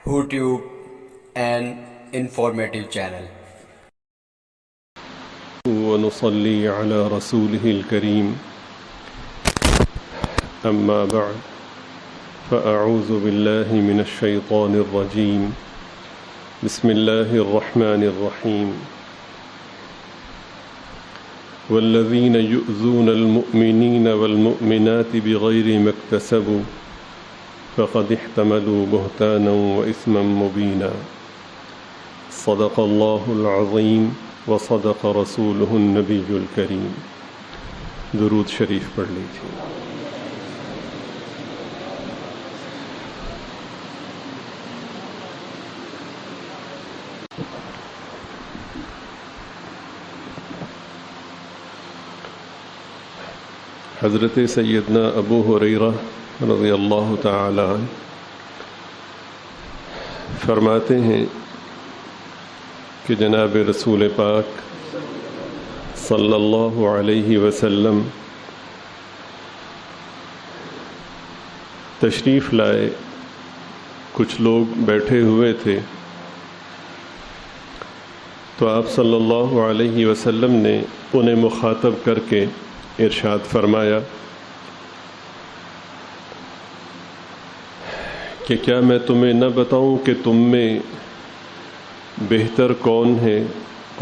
YouTube, an informative channel. ونصلي على رسوله الكريم أما بعد فأعوذ بالله من الشيطان الرجيم بسم الله الرحمن الرحيم والذين يؤذون المؤمنين والمؤمنات بغير ما اكتسبوا فقد احتملوا بهتانا وإثما مبينا صدق الله العظيم وصدق رسوله النبی الکریم. درود شریف پڑھ لیجیے. حضرت سیدنا ابو ہریرہ رضی اللہ تعالی عنہ فرماتے ہیں کہ جناب رسول پاک صلی اللہ علیہ وسلم تشریف لائے. کچھ لوگ بیٹھے ہوئے تھے تو آپ صلی اللہ علیہ وسلم نے انہیں مخاطب کر کے ارشاد فرمایا کہ کیا میں تمہیں نہ بتاؤں کہ تم میں بہتر کون ہے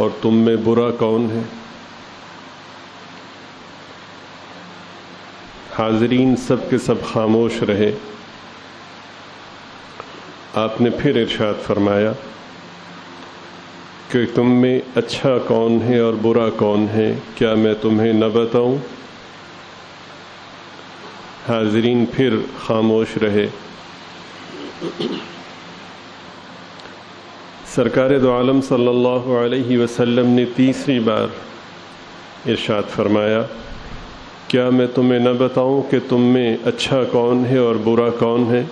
اور تم میں برا کون ہے؟ حاضرین سب کے سب خاموش رہے. آپ نے پھر ارشاد فرمایا کہ تم میں اچھا کون ہے اور برا کون ہے، کیا میں تمہیں نہ بتاؤں؟ حاضرین پھر خاموش رہے. سرکار دو عالم صلی اللہ علیہ وسلم نے تیسری بار ارشاد فرمایا کیا میں تمہیں نہ بتاؤں کہ تم میں اچھا کون ہے اور برا کون ہے؟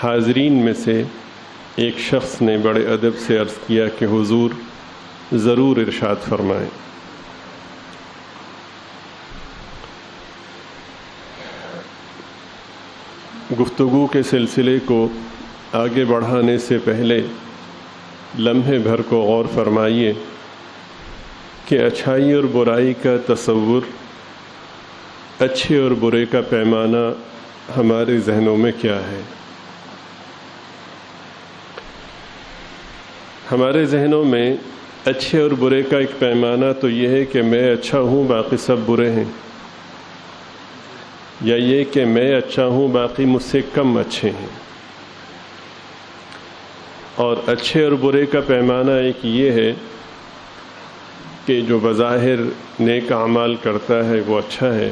حاضرین میں سے ایک شخص نے بڑے ادب سے عرض کیا کہ حضور ضرور ارشاد فرمائیں. گفتگو کے سلسلے کو آگے بڑھانے سے پہلے لمحے بھر کو غور فرمائیے کہ اچھائی اور برائی کا تصور، اچھے اور برے کا پیمانہ ہمارے ذہنوں میں کیا ہے؟ ہمارے ذہنوں میں اچھے اور برے کا ایک پیمانہ تو یہ ہے کہ میں اچھا ہوں باقی سب برے ہیں، یا یہ کہ میں اچھا ہوں باقی مجھ سے کم اچھے ہیں. اور اچھے اور برے کا پیمانہ ایک یہ ہے کہ جو بظاہر نیک اعمال کرتا ہے وہ اچھا ہے،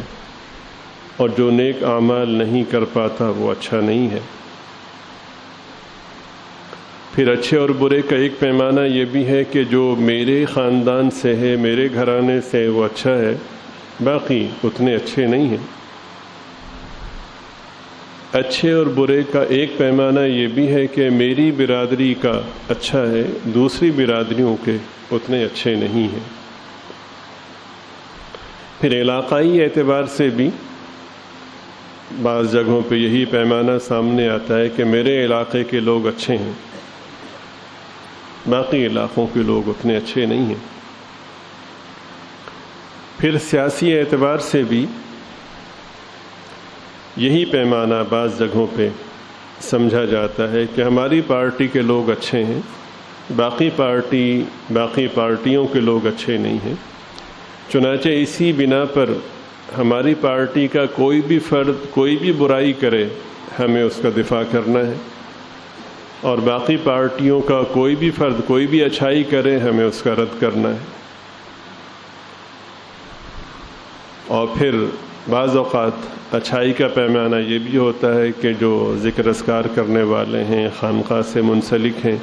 اور جو نیک اعمال نہیں کر پاتا وہ اچھا نہیں ہے. پھر اچھے اور برے کا ایک پیمانہ یہ بھی ہے کہ جو میرے خاندان سے ہے، میرے گھرانے سے، وہ اچھا ہے، باقی اتنے اچھے نہیں ہیں. اچھے اور برے کا ایک پیمانہ یہ بھی ہے کہ میری برادری کا اچھا ہے، دوسری برادریوں کے اتنے اچھے نہیں ہیں. پھر علاقائی اعتبار سے بھی بعض جگہوں پہ یہی پیمانہ سامنے آتا ہے کہ میرے علاقے کے لوگ اچھے ہیں، باقی علاقوں کے لوگ اتنے اچھے نہیں ہیں. پھر سیاسی اعتبار سے بھی یہی پیمانہ بعض جگہوں پہ سمجھا جاتا ہے کہ ہماری پارٹی کے لوگ اچھے ہیں، باقی پارٹیوں کے لوگ اچھے نہیں ہیں. چنانچہ اسی بنا پر ہماری پارٹی کا کوئی بھی فرد کوئی بھی برائی کرے ہمیں اس کا دفاع کرنا ہے، اور باقی پارٹیوں کا کوئی بھی فرد کوئی بھی اچھائی کرے ہمیں اس کا رد کرنا ہے. اور پھر بعض اوقات اچھائی کا پیمانہ یہ بھی ہوتا ہے کہ جو ذکر اذکار کرنے والے ہیں، خانقاہ سے منسلک ہیں،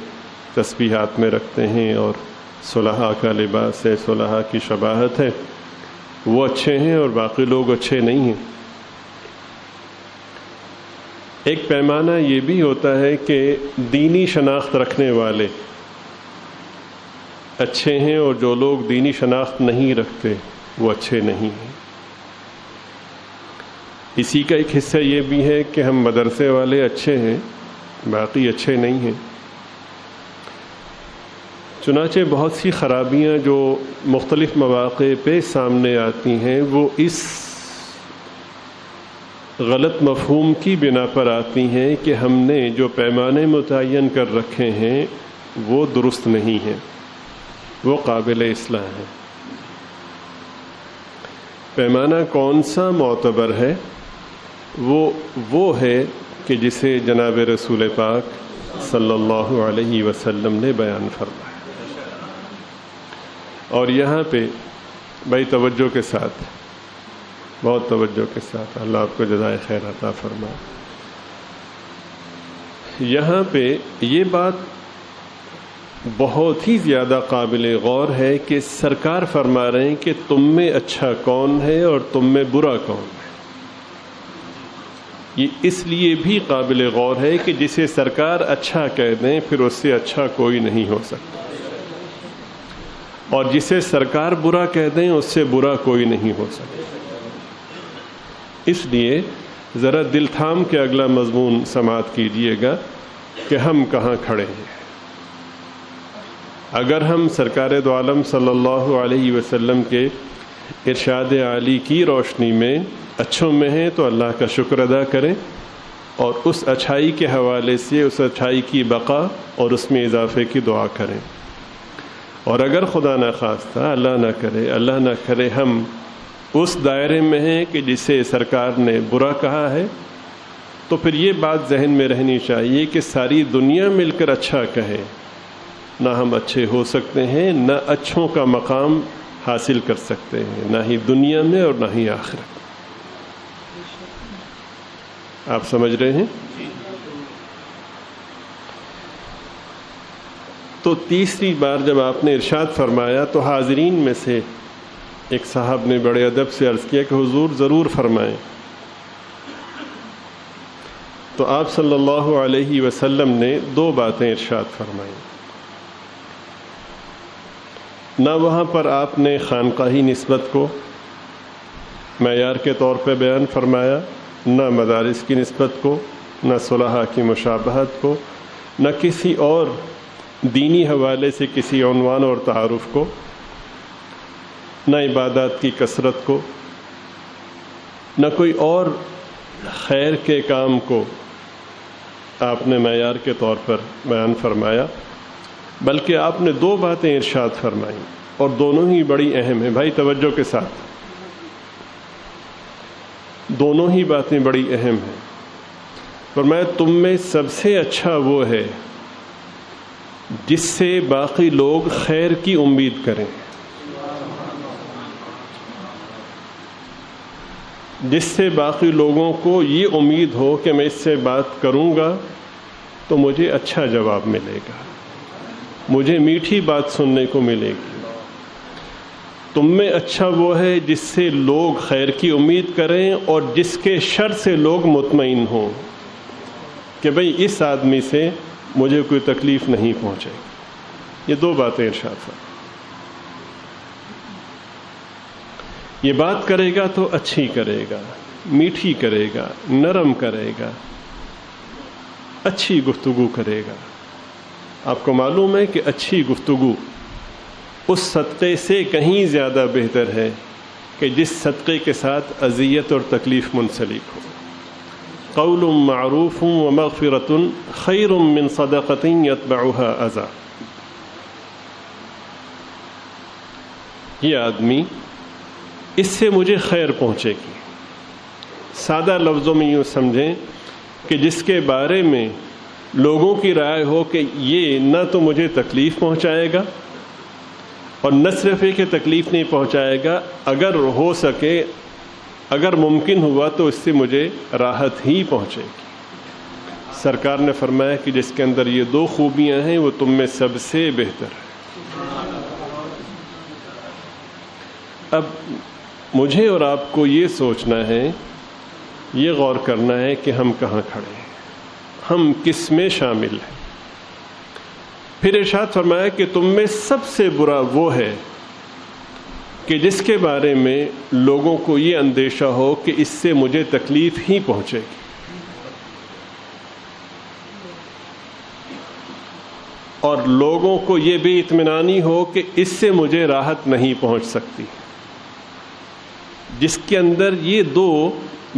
تسبیح ہاتھ میں رکھتے ہیں اور صلحاء کا لباس ہے، صلحاء کی شباہت ہے، وہ اچھے ہیں اور باقی لوگ اچھے نہیں ہیں. ایک پیمانہ یہ بھی ہوتا ہے کہ دینی شناخت رکھنے والے اچھے ہیں اور جو لوگ دینی شناخت نہیں رکھتے وہ اچھے نہیں ہیں. اسی کا ایک حصہ یہ بھی ہے کہ ہم مدرسے والے اچھے ہیں، باقی اچھے نہیں ہیں۔ چنانچہ بہت سی خرابیاں جو مختلف مواقع پہ سامنے آتی ہیں وہ اس غلط مفہوم کی بنا پر آتی ہیں کہ ہم نے جو پیمانے متعین کر رکھے ہیں وہ درست نہیں ہیں، وہ قابل اصلاح ہیں۔ پیمانہ کون سا معتبر ہے؟ وہ ہے کہ جسے جناب رسول پاک صلی اللہ علیہ وسلم نے بیان فرمایا۔ اور یہاں پہ بھائی توجہ کے ساتھ، بہت توجہ کے ساتھ، اللہ آپ کو جزائے خیر عطا فرمائے، یہاں پہ یہ بات بہت ہی زیادہ قابل غور ہے کہ سرکار فرما رہے ہیں کہ تم میں اچھا کون ہے اور تم میں برا کون ہے۔ یہ اس لیے بھی قابل غور ہے کہ جسے سرکار اچھا کہہ دیں پھر اس سے اچھا کوئی نہیں ہو سکتا، اور جسے سرکار برا کہہ دیں اس سے برا کوئی نہیں ہو سکتا۔ اس لیے ذرا دل تھام کے اگلا مضمون سماعت کیجیے گا کہ ہم کہاں کھڑے ہیں۔ اگر ہم سرکار دو عالم صلی اللہ علیہ وسلم کے ارشاد عالی کی روشنی میں اچھوں میں ہیں تو اللہ کا شکر ادا کریں، اور اس اچھائی کے حوالے سے اس اچھائی کی بقا اور اس میں اضافے کی دعا کریں۔ اور اگر خدا نہ خواستہ، اللہ نہ کرے ہم اس دائرے میں ہیں کہ جسے سرکار نے برا کہا ہے، تو پھر یہ بات ذہن میں رہنی چاہیے کہ ساری دنیا مل کر اچھا کہے، نہ ہم اچھے ہو سکتے ہیں، نہ اچھوں کا مقام حاصل کر سکتے ہیں، نہ ہی دنیا میں اور نہ ہی آخرت۔ آپ سمجھ رہے ہیں؟ تو تیسری بار جب آپ نے ارشاد فرمایا تو حاضرین میں سے ایک صاحب نے بڑے ادب سے عرض کیا کہ حضور ضرور فرمائیں۔ تو آپ صلی اللہ علیہ وسلم نے دو باتیں ارشاد فرمائیں۔ نہ وہاں پر آپ نے خانقاہی نسبت کو معیار کے طور پہ بیان فرمایا، نہ مدارس کی نسبت کو، نہ صلحاء کی مشابہت کو، نہ کسی اور دینی حوالے سے کسی عنوان اور تعارف کو، نہ عبادات کی کثرت کو، نہ کوئی اور خیر کے کام کو آپ نے معیار کے طور پر بیان فرمایا، بلکہ آپ نے دو باتیں ارشاد فرمائیں اور دونوں ہی بڑی اہم ہیں۔ بھائی توجہ کے ساتھ، دونوں ہی باتیں بڑی اہم ہیں۔ فرمایا تم میں سب سے اچھا وہ ہے جس سے باقی لوگ خیر کی امید کریں، جس سے باقی لوگوں کو یہ امید ہو کہ میں اس سے بات کروں گا تو مجھے اچھا جواب ملے گا، مجھے میٹھی بات سننے کو ملے گی۔ تم میں اچھا وہ ہے جس سے لوگ خیر کی امید کریں اور جس کے شر سے لوگ مطمئن ہوں کہ بھئی اس آدمی سے مجھے کوئی تکلیف نہیں پہنچے گی۔ یہ دو باتیں ارشاد فرمائیں۔ یہ بات کرے گا تو اچھی کرے گا، میٹھی کرے گا، نرم کرے گا، اچھی گفتگو کرے گا۔ آپ کو معلوم ہے کہ اچھی گفتگو اس صدقے سے کہیں زیادہ بہتر ہے کہ جس صدقے کے ساتھ اذیت اور تکلیف منسلک ہو۔ قول معروف ومغفرۃ خیر من صدقۃ یتبعها اذی۔ یہ آدمی، اس سے مجھے خیر پہنچے گی۔ سادہ لفظوں میں یوں سمجھیں کہ جس کے بارے میں لوگوں کی رائے ہو کہ یہ نہ تو مجھے تکلیف پہنچائے گا اور نہ صرف یہ کہ تکلیف نہیں پہنچائے گا، اگر ہو سکے، اگر ممکن ہوا تو اس سے مجھے راحت ہی پہنچے گی۔ سرکار نے فرمایا کہ جس کے اندر یہ دو خوبیاں ہیں وہ تم میں سب سے بہتر ہے۔ اب مجھے اور آپ کو یہ سوچنا ہے، یہ غور کرنا ہے کہ ہم کہاں کھڑے ہیں، ہم کس میں شامل ہیں۔ پھر ارشاد فرمایا کہ تم میں سب سے برا وہ ہے کہ جس کے بارے میں لوگوں کو یہ اندیشہ ہو کہ اس سے مجھے تکلیف ہی پہنچے گی، اور لوگوں کو یہ بھی اطمینانی ہو کہ اس سے مجھے راحت نہیں پہنچ سکتی۔ جس کے اندر یہ دو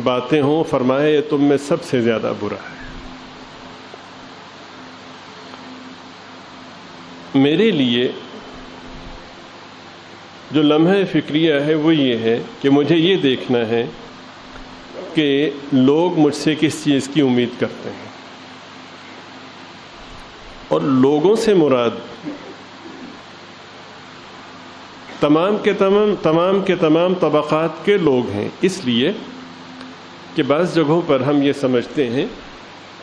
باتیں ہوں، فرمایا یہ تم میں سب سے زیادہ برا ہے۔ میرے لیے جو لمحہ فکریہ ہے وہ یہ ہے کہ مجھے یہ دیکھنا ہے کہ لوگ مجھ سے کس چیز کی امید کرتے ہیں، اور لوگوں سے مراد تمام کے تمام طبقات کے لوگ ہیں، اس لیے کہ بعض جگہوں پر ہم یہ سمجھتے ہیں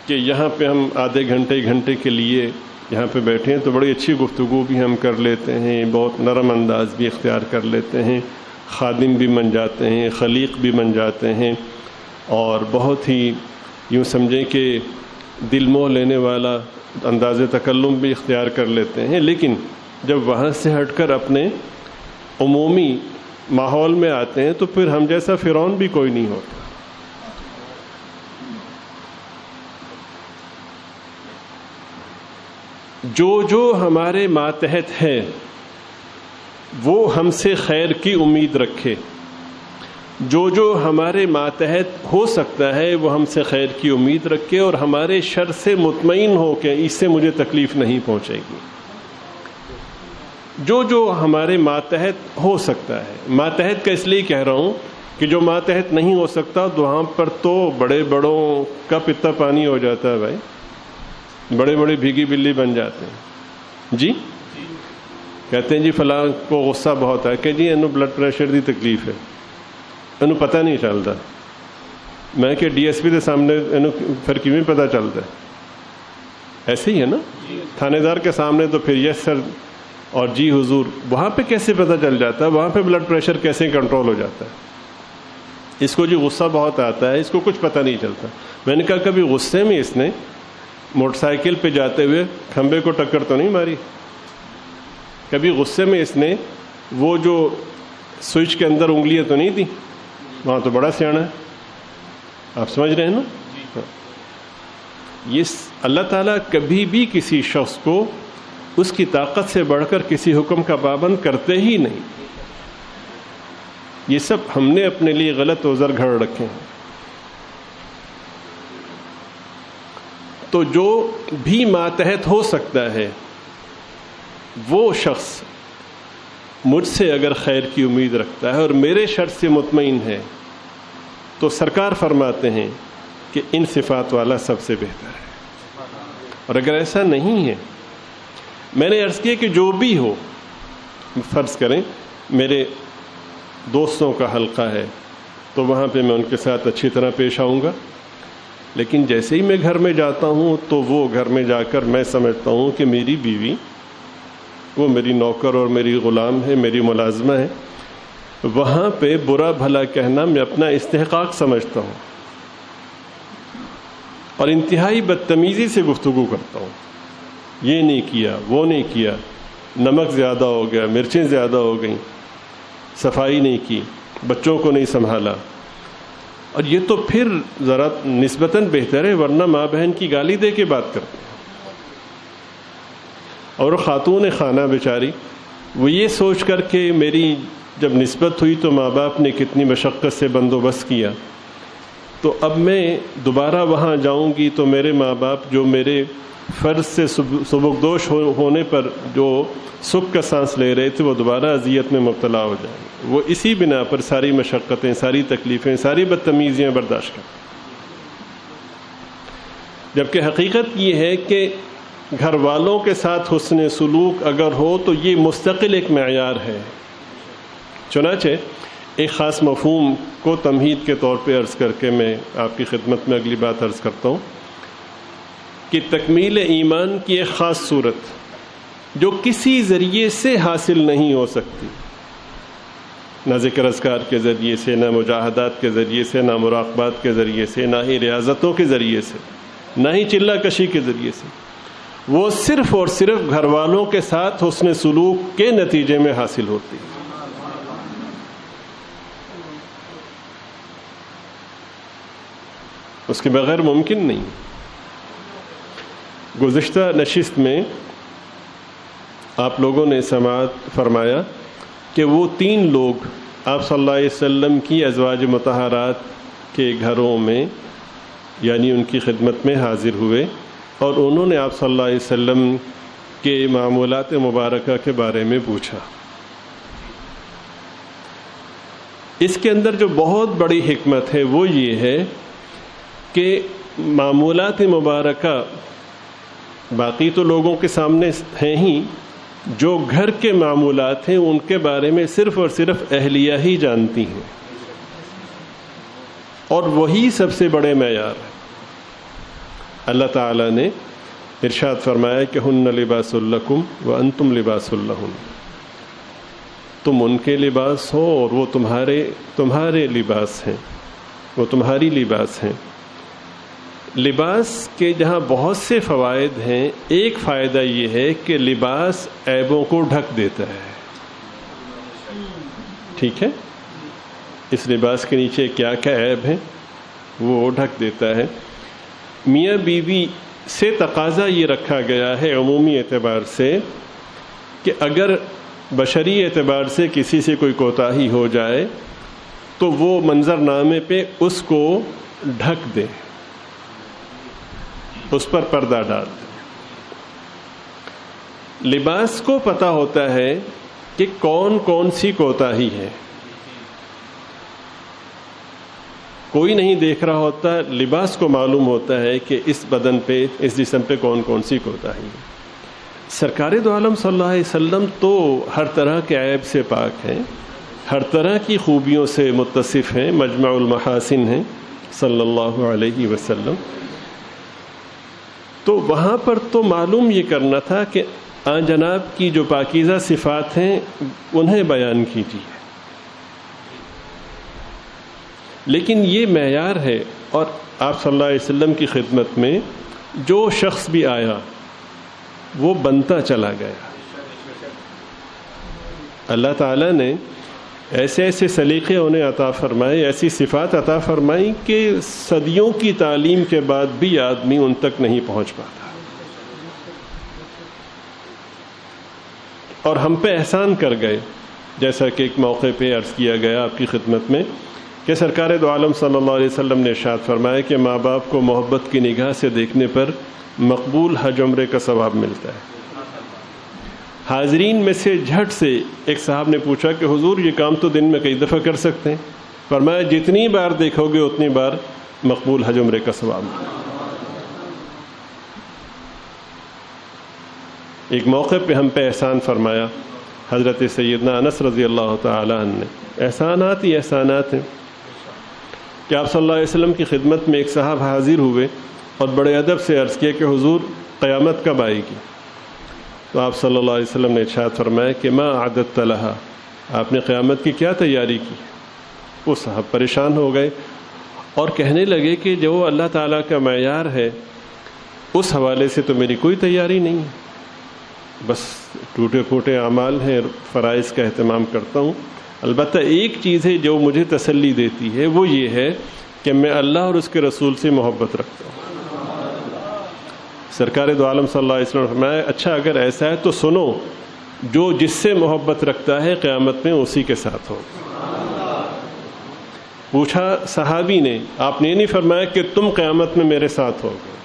کہ یہاں پہ ہم آدھے گھنٹے کے لیے یہاں پہ بیٹھے ہیں تو بڑی اچھی گفتگو بھی ہم کر لیتے ہیں، بہت نرم انداز بھی اختیار کر لیتے ہیں، خادم بھی بن جاتے ہیں، خلیق بھی بن جاتے ہیں، اور بہت ہی یوں سمجھیں کہ دل موہ لینے والا انداز تکلم بھی اختیار کر لیتے ہیں۔ لیکن جب وہاں سے ہٹ کر اپنے عمومی ماحول میں آتے ہیں تو پھر ہم جیسا فرعون بھی کوئی نہیں ہوتا۔ جو ہمارے ماتحت ہے وہ ہم سے خیر کی امید رکھے، جو ہمارے ماتحت ہو سکتا ہے وہ ہم سے خیر کی امید رکھے، اور ہمارے شر سے مطمئن ہو کہ اس سے مجھے تکلیف نہیں پہنچے گی۔ جو ہمارے ماتحت ہو سکتا ہے، ماتحت کا اس لیے کہہ رہا ہوں کہ جو ماتحت نہیں ہو سکتا تو وہاں پر تو بڑوں کا اتنا پانی ہو جاتا ہے بھائی، بڑے بھیگی بلی بن جاتے ہیں۔ جی کہتے ہیں جی فلاں کو غصہ بہت ہے، کہ جی انہوں بلڈ پریشر دی تکلیف ہے، انہوں پتہ نہیں چلتا۔ میں کہ ڈی ایس پی کے سامنے انہوں پھر کیویں پتہ چلتا ہے؟ ایسے ہی ہے نا، تھانے دار کے سامنے تو پھر یس سر اور جی حضور، وہاں پہ کیسے پتہ چل جاتا ہے؟ وہاں پہ بلڈ پریشر کیسے کنٹرول ہو جاتا ہے؟ اس کو جی غصہ بہت آتا ہے، اس کو کچھ پتہ نہیں چلتا۔ میں نے کہا کبھی غصے میں اس نے موٹر سائیکل پہ جاتے ہوئے کھمبے کو ٹکر تو نہیں ماری؟ کبھی غصے میں اس نے وہ جو سوئچ کے اندر انگلیاں تو نہیں دی؟ وہاں تو بڑا سیانا ہے۔ آپ سمجھ رہے ہیں نا؟ یہ اللہ تعالیٰ کبھی بھی کسی شخص کو اس کی طاقت سے بڑھ کر کسی حکم کا پابند کرتے ہی نہیں۔ یہ سب ہم نے اپنے لیے غلط عذر گھڑ رکھے ہیں۔ تو جو بھی ماتحت ہو سکتا ہے وہ شخص مجھ سے اگر خیر کی امید رکھتا ہے اور میرے شر سے مطمئن ہے تو سرکار فرماتے ہیں کہ ان صفات والا سب سے بہتر ہے۔ اور اگر ایسا نہیں ہے، میں نے عرض کیا کہ جو بھی ہو، فرض کریں میرے دوستوں کا حلقہ ہے تو وہاں پہ میں ان کے ساتھ اچھی طرح پیش آؤں گا، لیکن جیسے ہی میں گھر میں جاتا ہوں تو وہ گھر میں جا کر میں سمجھتا ہوں کہ میری بیوی وہ میری نوکر اور میری غلام ہے، میری ملازمہ ہے، وہاں پہ برا بھلا کہنا میں اپنا استحقاق سمجھتا ہوں اور انتہائی بدتمیزی سے گفتگو کرتا ہوں۔ یہ نہیں کیا، وہ نہیں کیا، نمک زیادہ ہو گیا، مرچیں زیادہ ہو گئیں، صفائی نہیں کی، بچوں کو نہیں سنبھالا۔ اور یہ تو پھر ذرا نسبتاً بہتر ہے، ورنہ ماں بہن کی گالی دے کے بات کرتے ہیں۔ اور خاتون خانہ بیچاری وہ یہ سوچ کر کہ میری جب نسبت ہوئی تو ماں باپ نے کتنی مشقت سے بندوبست کیا، تو اب میں دوبارہ وہاں جاؤں گی تو میرے ماں باپ جو میرے فرض سے سبکدوش ہونے پر جو سکھ کا سانس لے رہے تھے وہ دوبارہ اذیت میں مبتلا ہو جائیں گے۔ وہ اسی بنا پر ساری مشقتیں، ساری تکلیفیں، ساری بدتمیزیاں برداشت کریں، جبکہ حقیقت یہ ہے کہ گھر والوں کے ساتھ حسن سلوک اگر ہو تو یہ مستقل ایک معیار ہے۔ چنانچہ ایک خاص مفہوم کو تمہید کے طور پہ عرض کر کے میں آپ کی خدمت میں اگلی بات عرض کرتا ہوں کہ تکمیل ایمان کی ایک خاص صورت جو کسی ذریعے سے حاصل نہیں ہو سکتی، نہ ذکر اذکار کے ذریعے سے، نہ مجاہدات کے ذریعے سے، نہ مراقبات کے ذریعے سے، نہ ہی ریاضتوں کے ذریعے سے، نہ ہی چلہ کشی کے ذریعے سے، وہ صرف اور صرف گھر والوں کے ساتھ حسن سلوک کے نتیجے میں حاصل ہوتی ہے۔ اس کے بغیر ممکن نہیں۔ گزشتہ نشست میں آپ لوگوں نے سماعت فرمایا کہ وہ 3 لوگ آپ صلی اللہ علیہ وسلم کی ازواج مطہرات کے گھروں میں یعنی ان کی خدمت میں حاضر ہوئے اور انہوں نے آپ صلی اللہ علیہ وسلم کے معمولات مبارکہ کے بارے میں پوچھا۔ اس کے اندر جو بہت بڑی حکمت ہے وہ یہ ہے کہ معمولات مبارکہ باقی تو لوگوں کے سامنے ہیں ہی، جو گھر کے معمولات ہیں ان کے بارے میں صرف اور صرف اہلیہ ہی جانتی ہیں، اور وہی سب سے بڑے معیار ہے۔ اللہ تعالیٰ نے ارشاد فرمایا کہ ہن لباس لکم وانتم لباس لہن، تم ان کے لباس ہو اور وہ تمہارے لباس ہیں، وہ تمہاری لباس ہیں۔ لباس کے جہاں بہت سے فوائد ہیں، ایک فائدہ یہ ہے کہ لباس عیبوں کو ڈھک دیتا ہے، ٹھیک ہے؟ اس لباس کے نیچے کیا کیا عیب ہیں وہ ڈھک دیتا ہے۔ میاں بیوی سے تقاضا یہ رکھا گیا ہے عمومی اعتبار سے کہ اگر بشری اعتبار سے کسی سے کوئی کوتاہی ہو جائے تو وہ منظر نامے پہ اس کو ڈھک دے، اس پر پردہ ڈال دے۔ لباس کو پتہ ہوتا ہے کہ کون کون سی کوتاہی ہے، کوئی نہیں دیکھ رہا ہوتا، لباس کو معلوم ہوتا ہے کہ اس بدن پہ، اس جسم پہ کون کون سی کوتاہی ہے۔ سرکار دو عالم صلی اللہ علیہ وسلم تو ہر طرح کے عیب سے پاک ہیں، ہر طرح کی خوبیوں سے متصف ہیں، مجمع المحاسن ہیں صلی اللہ علیہ وسلم۔ تو وہاں پر تو معلوم یہ کرنا تھا کہ آن جناب کی جو پاکیزہ صفات ہیں انہیں بیان کیجیے، لیکن یہ معیار ہے، اور آپ صلی اللہ علیہ وسلم کی خدمت میں جو شخص بھی آیا وہ بنتا چلا گیا۔ اللہ تعالیٰ نے ایسے ایسے سلیقے انہیں عطا فرمائے، ایسی صفات عطا فرمائی کہ صدیوں کی تعلیم کے بعد بھی آدمی ان تک نہیں پہنچ پاتا، اور ہم پہ احسان کر گئے، جیسا کہ ایک موقع پہ عرض کیا گیا آپ کی خدمت میں کہ سرکار دو عالم صلی اللہ علیہ وسلم نے ارشاد فرمایا کہ ماں باپ کو محبت کی نگاہ سے دیکھنے پر مقبول حج عمرے کا ثواب ملتا ہے۔ حاضرین میں سے جھٹ سے ایک صاحب نے پوچھا کہ حضور یہ کام تو دن میں کئی دفعہ کر سکتے ہیں؟ فرمایا جتنی بار دیکھو گے اتنی بار مقبول حج عمرے کا ثواب ملتا ہے۔ ایک موقع پہ ہم پہ احسان فرمایا حضرت سیدنا انس رضی اللہ تعالی عنہ نے۔ احسانات ہی احسانات ہیں کہ آپ صلی اللہ علیہ وسلم کی خدمت میں ایک صاحب حاضر ہوئے اور بڑے ادب سے عرض کیا کہ حضور قیامت کب آئے گی؟ تو آپ صلی اللہ علیہ وسلم نے ارشاد فرمایا کہ ما عددت لہا، آپ نے قیامت کی کیا تیاری کی؟ وہ صاحب پریشان ہو گئے اور کہنے لگے کہ جو اللہ تعالیٰ کا معیار ہے اس حوالے سے تو میری کوئی تیاری نہیں ہے، بس ٹوٹے پھوٹے اعمال ہیں، فرائض کا اہتمام کرتا ہوں۔ البتہ ایک چیز ہے جو مجھے تسلی دیتی ہے، وہ یہ ہے کہ میں اللہ اور اس کے رسول سے محبت رکھتا ہوں۔ سرکار دو عالم صلی اللہ علیہ وسلم نے فرمایا اچھا اگر ایسا ہے تو سنو، جو جس سے محبت رکھتا ہے قیامت میں اسی کے ساتھ ہو۔ پوچھا صحابی نے، آپ نے یہ نہیں فرمایا کہ تم قیامت میں میرے ساتھ ہوگے۔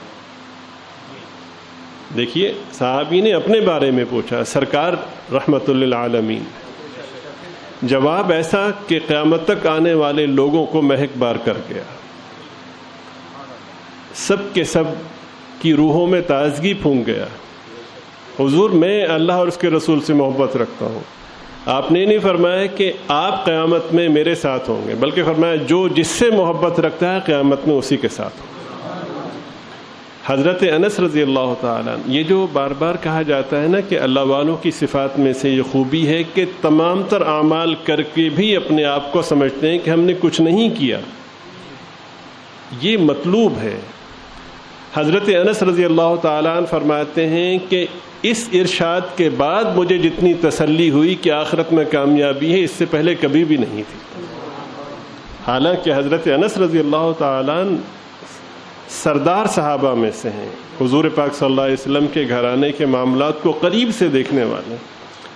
دیکھیے صحابی نے اپنے بارے میں پوچھا، سرکار رحمت للعالمین، جواب ایسا کہ قیامت تک آنے والے لوگوں کو مہک بار کر گیا، سب کے سب کی روحوں میں تازگی پھونک گیا۔ حضور میں اللہ اور اس کے رسول سے محبت رکھتا ہوں۔ آپ نے نہیں فرمایا کہ آپ قیامت میں میرے ساتھ ہوں گے، بلکہ فرمایا جو جس سے محبت رکھتا ہے قیامت میں اسی کے ساتھ ہوں۔ حضرت انس رضی اللہ تعالیٰ عنہ، یہ جو بار بار کہا جاتا ہے نا کہ اللہ والوں کی صفات میں سے یہ خوبی ہے کہ تمام تر اعمال کر کے بھی اپنے آپ کو سمجھتے ہیں کہ ہم نے کچھ نہیں کیا، یہ مطلوب ہے۔ حضرت انس رضی اللہ تعالیٰ عنہ فرماتے ہیں کہ اس ارشاد کے بعد مجھے جتنی تسلی ہوئی کہ آخرت میں کامیابی ہے، اس سے پہلے کبھی بھی نہیں تھی۔ حالانکہ حضرت انس رضی اللہ تعالیٰ عنہ سردار صحابہ میں سے ہیں، حضور پاک صلی اللہ علیہ وسلم کے گھرانے کے معاملات کو قریب سے دیکھنے والے،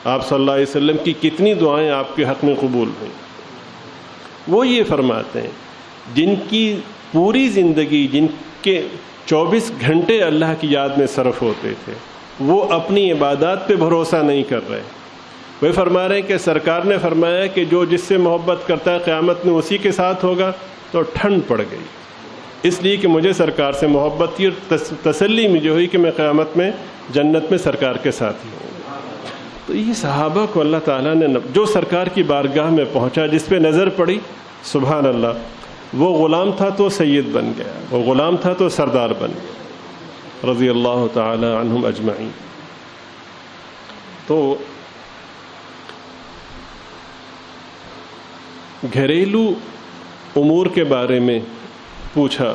آپ صلی اللہ علیہ وسلم کی کتنی دعائیں آپ کے حق میں قبول ہوئیں، وہ یہ فرماتے ہیں جن کی پوری زندگی، جن کے 24 گھنٹے اللہ کی یاد میں صرف ہوتے تھے، وہ اپنی عبادات پہ بھروسہ نہیں کر رہے۔ وہ فرما رہے ہیں کہ سرکار نے فرمایا کہ جو جس سے محبت کرتا ہے قیامت میں اسی کے ساتھ ہوگا، تو ٹھنڈ پڑ گئی، اس لیے کہ مجھے سرکار سے محبت تھی اور تسلی مجھے ہوئی کہ میں قیامت میں جنت میں سرکار کے ساتھ ہی ہوں۔ تو یہ صحابہ کو اللہ تعالیٰ نے جو سرکار کی بارگاہ میں پہنچا، جس پہ نظر پڑی، سبحان اللہ، وہ غلام تھا تو سید بن گیا، وہ غلام تھا تو سردار بن گیا، رضی اللہ تعالی عنہم اجمعین۔ تو گھریلو امور کے بارے میں پوچھا،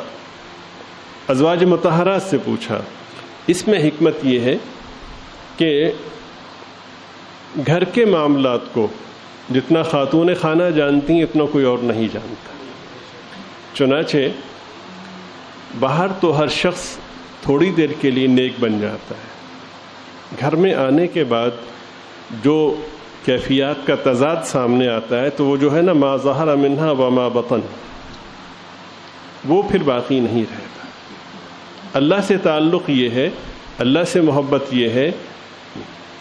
ازواج مطہرات سے پوچھا، اس میں حکمت یہ ہے کہ گھر کے معاملات کو جتنا خاتون خانہ جانتی ہیں اتنا کوئی اور نہیں جانتا۔ چنانچہ باہر تو ہر شخص تھوڑی دیر کے لیے نیک بن جاتا ہے، گھر میں آنے کے بعد جو کیفیات کا تضاد سامنے آتا ہے تو وہ جو ہے نا، ما ظہر منہا وما بطن، وہ پھر باقی نہیں رہتا۔ اللہ سے تعلق یہ ہے، اللہ سے محبت یہ ہے،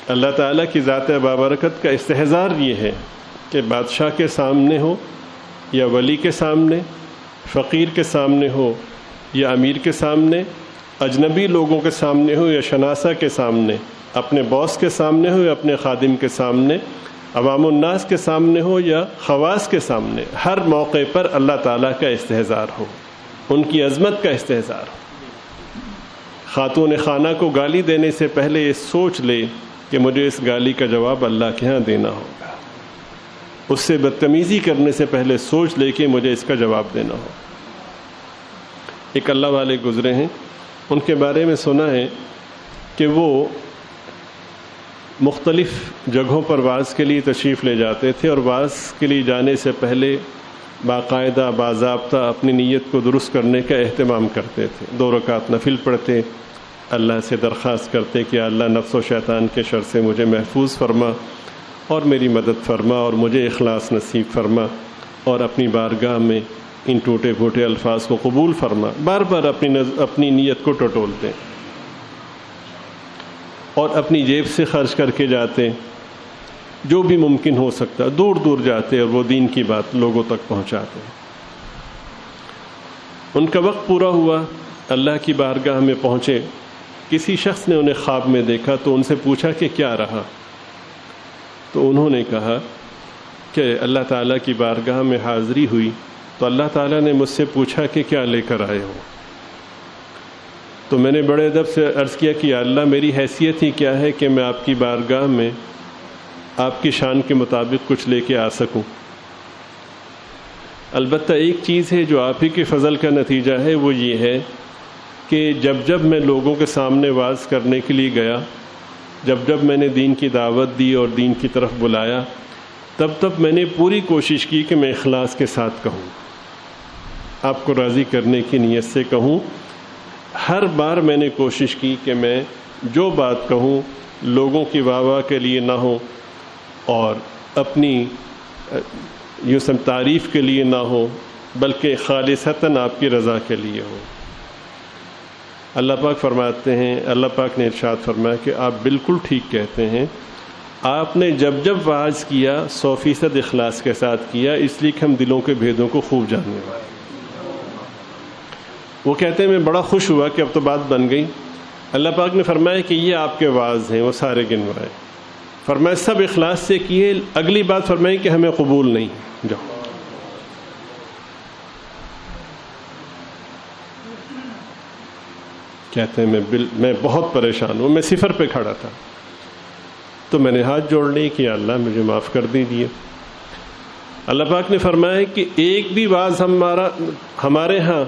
اللہ تعالیٰ کی ذات بابرکت کا استحضار یہ ہے کہ بادشاہ کے سامنے ہو یا ولی کے سامنے، فقیر کے سامنے ہو یا امیر کے سامنے، اجنبی لوگوں کے سامنے ہو یا شناسہ کے سامنے، اپنے باس کے سامنے ہو یا اپنے خادم کے سامنے، عوام الناس کے سامنے ہو یا خواص کے سامنے، ہر موقع پر اللہ تعالیٰ کا استحضار ہو، ان کی عظمت کا استحضار ہو۔ خاتون خانہ کو گالی دینے سے پہلے یہ سوچ لے کہ مجھے اس گالی کا جواب اللہ کے ہاں دینا ہوگا، اس سے بدتمیزی کرنے سے پہلے سوچ لے کہ مجھے اس کا جواب دینا ہوگا۔ ایک اللہ والے گزرے ہیں، ان کے بارے میں سنا ہے کہ وہ مختلف جگہوں پر وعظ کے لیے تشریف لے جاتے تھے، اور وعظ کے لیے جانے سے پہلے باقاعدہ باضابطہ اپنی نیت کو درست کرنے کا اہتمام کرتے تھے۔ 2 رکعت نفل پڑھتے، اللہ سے درخواست کرتے کہ اللہ نفس و شیطان کے شر سے مجھے محفوظ فرما اور میری مدد فرما اور مجھے اخلاص نصیب فرما، اور اپنی بارگاہ میں ان ٹوٹے پھوٹے الفاظ کو قبول فرما۔ بار بار اپنی نیت کو ٹٹولتے اور اپنی جیب سے خرچ کر کے جاتے، جو بھی ممکن ہو سکتا، دور دور جاتے اور وہ دین کی بات لوگوں تک پہنچاتے۔ ان کا وقت پورا ہوا، اللہ کی بارگاہ میں پہنچے، کسی شخص نے انہیں خواب میں دیکھا تو ان سے پوچھا کہ کیا رہا، تو انہوں نے کہا کہ اللہ تعالیٰ کی بارگاہ میں حاضری ہوئی تو اللہ تعالیٰ نے مجھ سے پوچھا کہ کیا لے کر آئے ہو، تو میں نے بڑے ادب سے عرض کیا کہ یا اللہ، میری حیثیت ہی کیا ہے کہ میں آپ کی بارگاہ میں آپ کی شان کے مطابق کچھ لے کے آ سکوں۔ البتہ ایک چیز ہے جو آپ ہی کے فضل کا نتیجہ ہے، وہ یہ ہے کہ جب میں لوگوں کے سامنے وعظ کرنے کے لیے گیا، جب میں نے دین کی دعوت دی اور دین کی طرف بلایا، تب میں نے پوری کوشش کی کہ میں اخلاص کے ساتھ کہوں، آپ کو راضی کرنے کی نیت سے کہوں۔ ہر بار میں نے کوشش کی کہ میں جو بات کہوں لوگوں کی واہ کے لیے نہ ہو اور اپنی تعریف کے لیے نہ ہو، بلکہ خالصتاً آپ کی رضا کے لیے ہو۔ اللہ پاک فرماتے ہیں، اللہ پاک نے ارشاد فرمایا کہ آپ بالکل ٹھیک کہتے ہیں، آپ نے جب وعظ کیا 100% اخلاص کے ساتھ کیا، اس لیے کہ ہم دلوں کے بھیدوں کو خوب جاننے والے۔ وہ کہتے ہیں میں بڑا خوش ہوا کہ اب تو بات بن گئی۔ اللہ پاک نے فرمایا کہ یہ آپ کے وعظ ہیں، وہ سارے گنوائے، فرمایا سب اخلاص سے کیے، اگلی بات فرمائی کہ ہمیں قبول نہیں، جاؤ۔ کہتے ہیں میں بہت پریشان ہوں، میں صفر پہ کھڑا تھا، تو میں نے ہاتھ جوڑ لی کہ اللہ مجھے معاف کر دیجیے۔ اللہ پاک نے فرمایا کہ ایک بھی وعظ ہمارے ہاں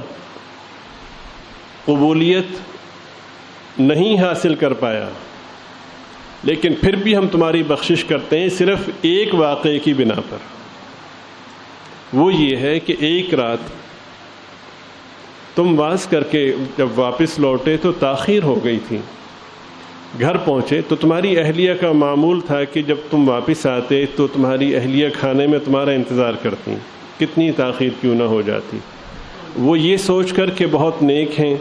قبولیت نہیں حاصل کر پایا، لیکن پھر بھی ہم تمہاری بخشش کرتے ہیں صرف ایک واقعے کی بنا پر، وہ یہ ہے کہ ایک رات تم واز کر کے جب واپس لوٹے تو تاخیر ہو گئی تھی، گھر پہنچے تو تمہاری اہلیہ کا معمول تھا کہ جب تم واپس آتے تو تمہاری اہلیہ کھانے میں تمہارا انتظار کرتی، کتنی تاخیر کیوں نہ ہو جاتی۔ وہ یہ سوچ کر کہ بہت نیک ہیں،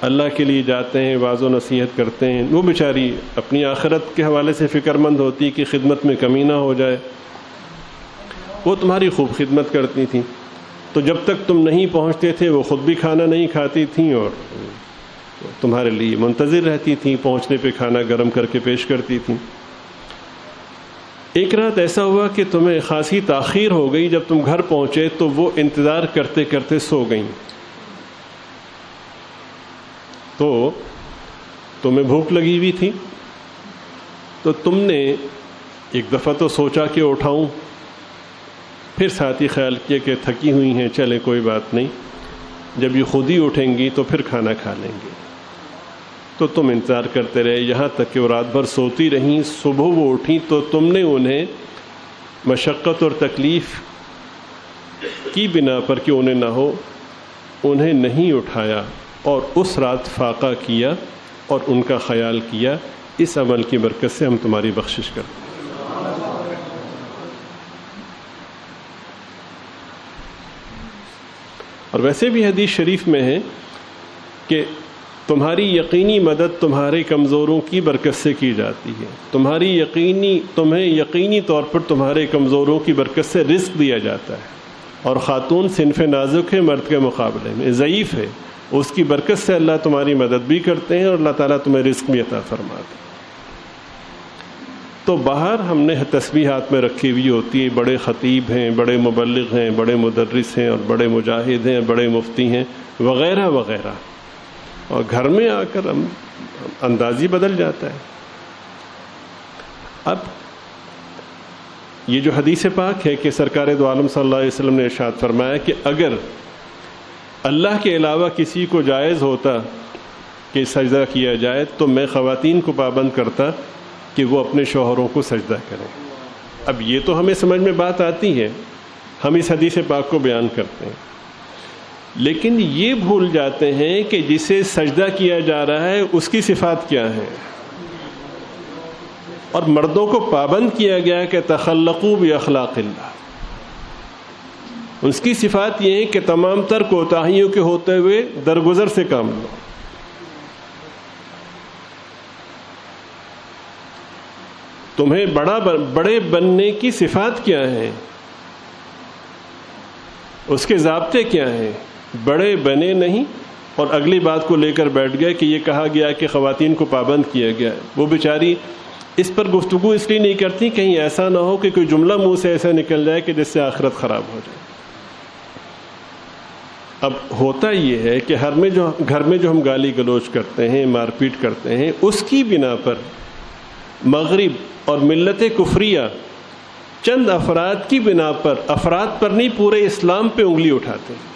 اللہ کے لیے جاتے ہیں، واعظ و نصیحت کرتے ہیں، وہ بیچاری اپنی آخرت کے حوالے سے فکر مند ہوتی کہ خدمت میں کمی نہ ہو جائے، وہ تمہاری خوب خدمت کرتی تھیں۔ تو جب تک تم نہیں پہنچتے تھے وہ خود بھی کھانا نہیں کھاتی تھیں اور تمہارے لیے منتظر رہتی تھیں، پہنچنے پہ کھانا گرم کر کے پیش کرتی تھیں۔ ایک رات ایسا ہوا کہ تمہیں خاصی تاخیر ہو گئی، جب تم گھر پہنچے تو وہ انتظار کرتے کرتے سو گئیں، تو تمہیں بھوک لگی ہوئی تھی، تو تم نے ایک دفعہ تو سوچا کہ اٹھاؤں، پھر ساتھ ہی خیال کیا کہ تھکی ہوئی ہیں، چلے کوئی بات نہیں، جب یہ خود ہی اٹھیں گی تو پھر کھانا کھا لیں گے۔ تو تم انتظار کرتے رہے یہاں تک کہ وہ رات بھر سوتی رہیں۔ صبح وہ اٹھیں تو تم نے انہیں مشقت اور تکلیف کی بنا پر کہ انہیں نہ ہو، انہیں نہیں اٹھایا اور اس رات فاقہ کیا اور ان کا خیال کیا۔ اس عمل کی برکت سے ہم تمہاری بخشش کرتے ہیں۔ اور ویسے بھی حدیث شریف میں ہے کہ تمہاری یقینی مدد تمہارے کمزوروں کی برکت سے کی جاتی ہے، تمہیں یقینی طور پر تمہارے کمزوروں کی برکت سے رزق دیا جاتا ہے، اور خاتون صنف نازک ہے، مرد کے مقابلے میں ضعیف ہے، اس کی برکت سے اللہ تمہاری مدد بھی کرتے ہیں اور اللہ تعالیٰ تمہیں رزق بھی عطا فرماتے ہیں۔ تو باہر ہم نے تسبیح ہاتھ میں رکھی ہوئی ہوتی ہے، بڑے خطیب ہیں، بڑے مبلغ ہیں، بڑے مدرس ہیں اور بڑے مجاہد ہیں، بڑے مفتی ہیں وغیرہ وغیرہ، اور گھر میں آ کر انداز ہی بدل جاتا ہے۔ اب یہ جو حدیث پاک ہے کہ سرکار دو عالم صلی اللہ علیہ وسلم نے ارشاد فرمایا کہ اگر اللہ کے علاوہ کسی کو جائز ہوتا کہ سجدہ کیا جائے تو میں خواتین کو پابند کرتا کہ وہ اپنے شوہروں کو سجدہ کریں۔ اب یہ تو ہمیں سمجھ میں بات آتی ہے، ہم اس حدیث پاک کو بیان کرتے ہیں، لیکن یہ بھول جاتے ہیں کہ جسے سجدہ کیا جا رہا ہے اس کی صفات کیا ہیں، اور مردوں کو پابند کیا گیا ہے کہ تخلقوا باخلاق اللہ۔ اس کی صفات یہ ہے کہ تمام تر کوتاہیوں کے ہوتے ہوئے درگزر سے کام لو۔ تمہیں بڑے بننے کی صفات کیا ہیں، اس کے ضابطے کیا ہیں؟ بڑے بنے نہیں اور اگلی بات کو لے کر بیٹھ گئے کہ یہ کہا گیا کہ خواتین کو پابند کیا گیا ہے۔ وہ بیچاری اس پر گفتگو اس لیے نہیں کرتی کہیں ایسا نہ ہو کہ کوئی جملہ منہ سے ایسا نکل جائے کہ جس سے آخرت خراب ہو جائے۔ اب ہوتا یہ ہے کہ گھر میں جو ہم گالی گلوچ کرتے ہیں، مار پیٹ کرتے ہیں، اس کی بنا پر مغرب اور ملت کفریہ چند افراد کی بنا پر، افراد پر نہیں پورے اسلام پہ انگلی اٹھاتے ہیں۔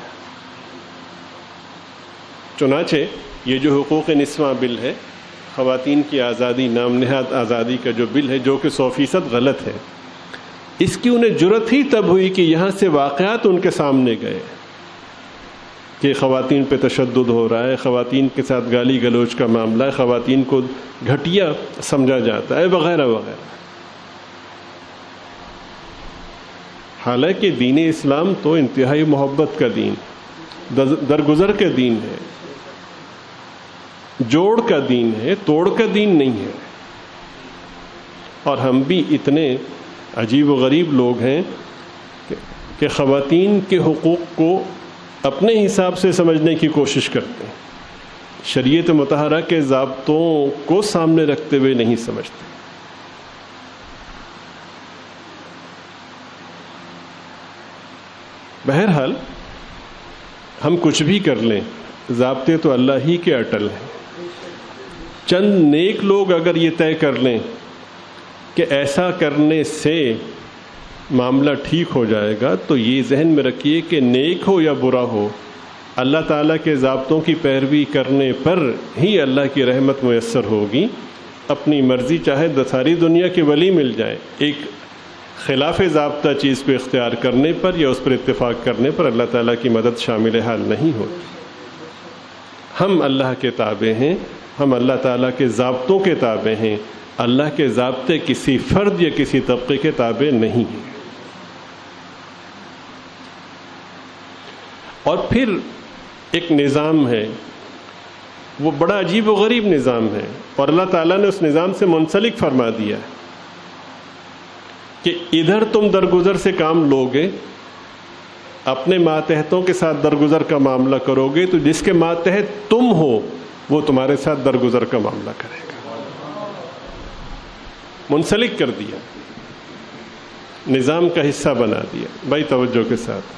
چنانچہ یہ جو حقوق نسواں بل ہے، خواتین کی آزادی، نام نہاد آزادی کا جو بل ہے، جو کہ 100% غلط ہے، اس کی انہیں جرت ہی تب ہوئی کہ یہاں سے واقعات ان کے سامنے گئے کہ خواتین پہ تشدد ہو رہا ہے، خواتین کے ساتھ گالی گلوچ کا معاملہ ہے، خواتین کو گھٹیا سمجھا جاتا ہے وغیرہ وغیرہ۔ حالانکہ دین اسلام تو انتہائی محبت کا دین، درگزر کا دین ہے، جوڑ کا دین ہے، توڑ کا دین نہیں ہے۔ اور ہم بھی اتنے عجیب و غریب لوگ ہیں کہ خواتین کے حقوق کو اپنے حساب سے سمجھنے کی کوشش کرتے ہیں، شریعت مطہرہ کے ضابطوں کو سامنے رکھتے ہوئے نہیں سمجھتے۔ بہرحال ہم کچھ بھی کر لیں، ضابطے تو اللہ ہی کے اٹل ہیں۔ چند نیک لوگ اگر یہ طے کر لیں کہ ایسا کرنے سے معاملہ ٹھیک ہو جائے گا، تو یہ ذہن میں رکھیے کہ نیک ہو یا برا ہو، اللہ تعالیٰ کے ضابطوں کی پیروی کرنے پر ہی اللہ کی رحمت میسر ہوگی۔ اپنی مرضی چاہے ساری دنیا کے ولی مل جائیں، ایک خلاف ضابطہ چیز کو اختیار کرنے پر یا اس پر اتفاق کرنے پر اللہ تعالیٰ کی مدد شامل حال نہیں ہوتی۔ ہم اللہ کے تابع ہیں، ہم اللہ تعالیٰ کے ضابطوں کے تابع ہیں، اللہ کے ضابطے کسی فرد یا کسی طبقے کے تابع نہیں ہیں۔ اور پھر ایک نظام ہے، وہ بڑا عجیب و غریب نظام ہے، اور اللہ تعالیٰ نے اس نظام سے منسلک فرما دیا ہے کہ ادھر تم درگزر سے کام لوگے، اپنے ماتحتوں کے ساتھ درگزر کا معاملہ کرو گے تو جس کے ماتحت تم ہو وہ تمہارے ساتھ درگزر کا معاملہ کرے گا۔ منسلک کر دیا، نظام کا حصہ بنا دیا۔ بھائی توجہ کے ساتھ،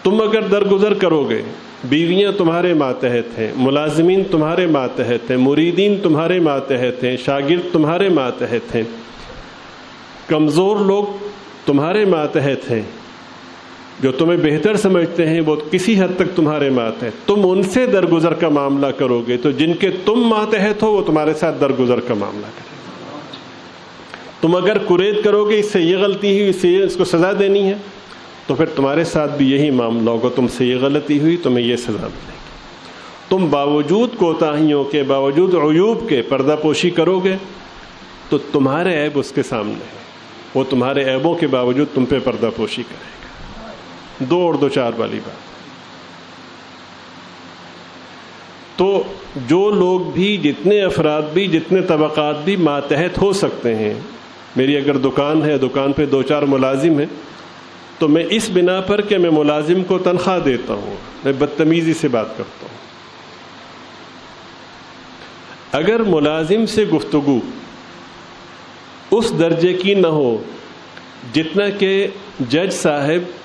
تم اگر درگزر کرو گے، بیویاں تمہارے ماتحت ہیں، ملازمین تمہارے ماتحت ہیں، مریدین تمہارے ماتحت ہیں، شاگرد تمہارے ماتحت ہیں، کمزور لوگ تمہارے ماتحت ہیں، جو تمہیں بہتر سمجھتے ہیں وہ کسی حد تک تمہارے ماتحت، تم ان سے درگزر کا معاملہ کرو گے تو جن کے تم ماتحت ہو وہ تمہارے ساتھ درگزر کا معاملہ کریں گے۔ تم اگر قرید کرو گے اس سے یہ غلطی ہوئی، اس کو سزا دینی ہے، تو پھر تمہارے ساتھ بھی یہی معاملہ ہوگا، تم سے یہ غلطی ہوئی تمہیں یہ سزا ملے گی۔ تم باوجود کوتاہیوں کے، باوجود عیوب کے پردہ پوشی کرو گے تو تمہارے عیب اس کے سامنے ہے، وہ تمہارے عیبوں کے باوجود تم پہ پردہ پوشی کرے گا۔ دو اور دو چار والی بات۔ تو جو لوگ بھی، جتنے افراد بھی، جتنے طبقات بھی ماتحت ہو سکتے ہیں، میری اگر دکان ہے، دکان پہ دو چار ملازم ہیں، تو میں اس بنا پر کہ میں ملازم کو تنخواہ دیتا ہوں، میں بدتمیزی سے بات کرتا ہوں۔ اگر ملازم سے گفتگو اس درجے کی نہ ہو جتنا کہ جج صاحب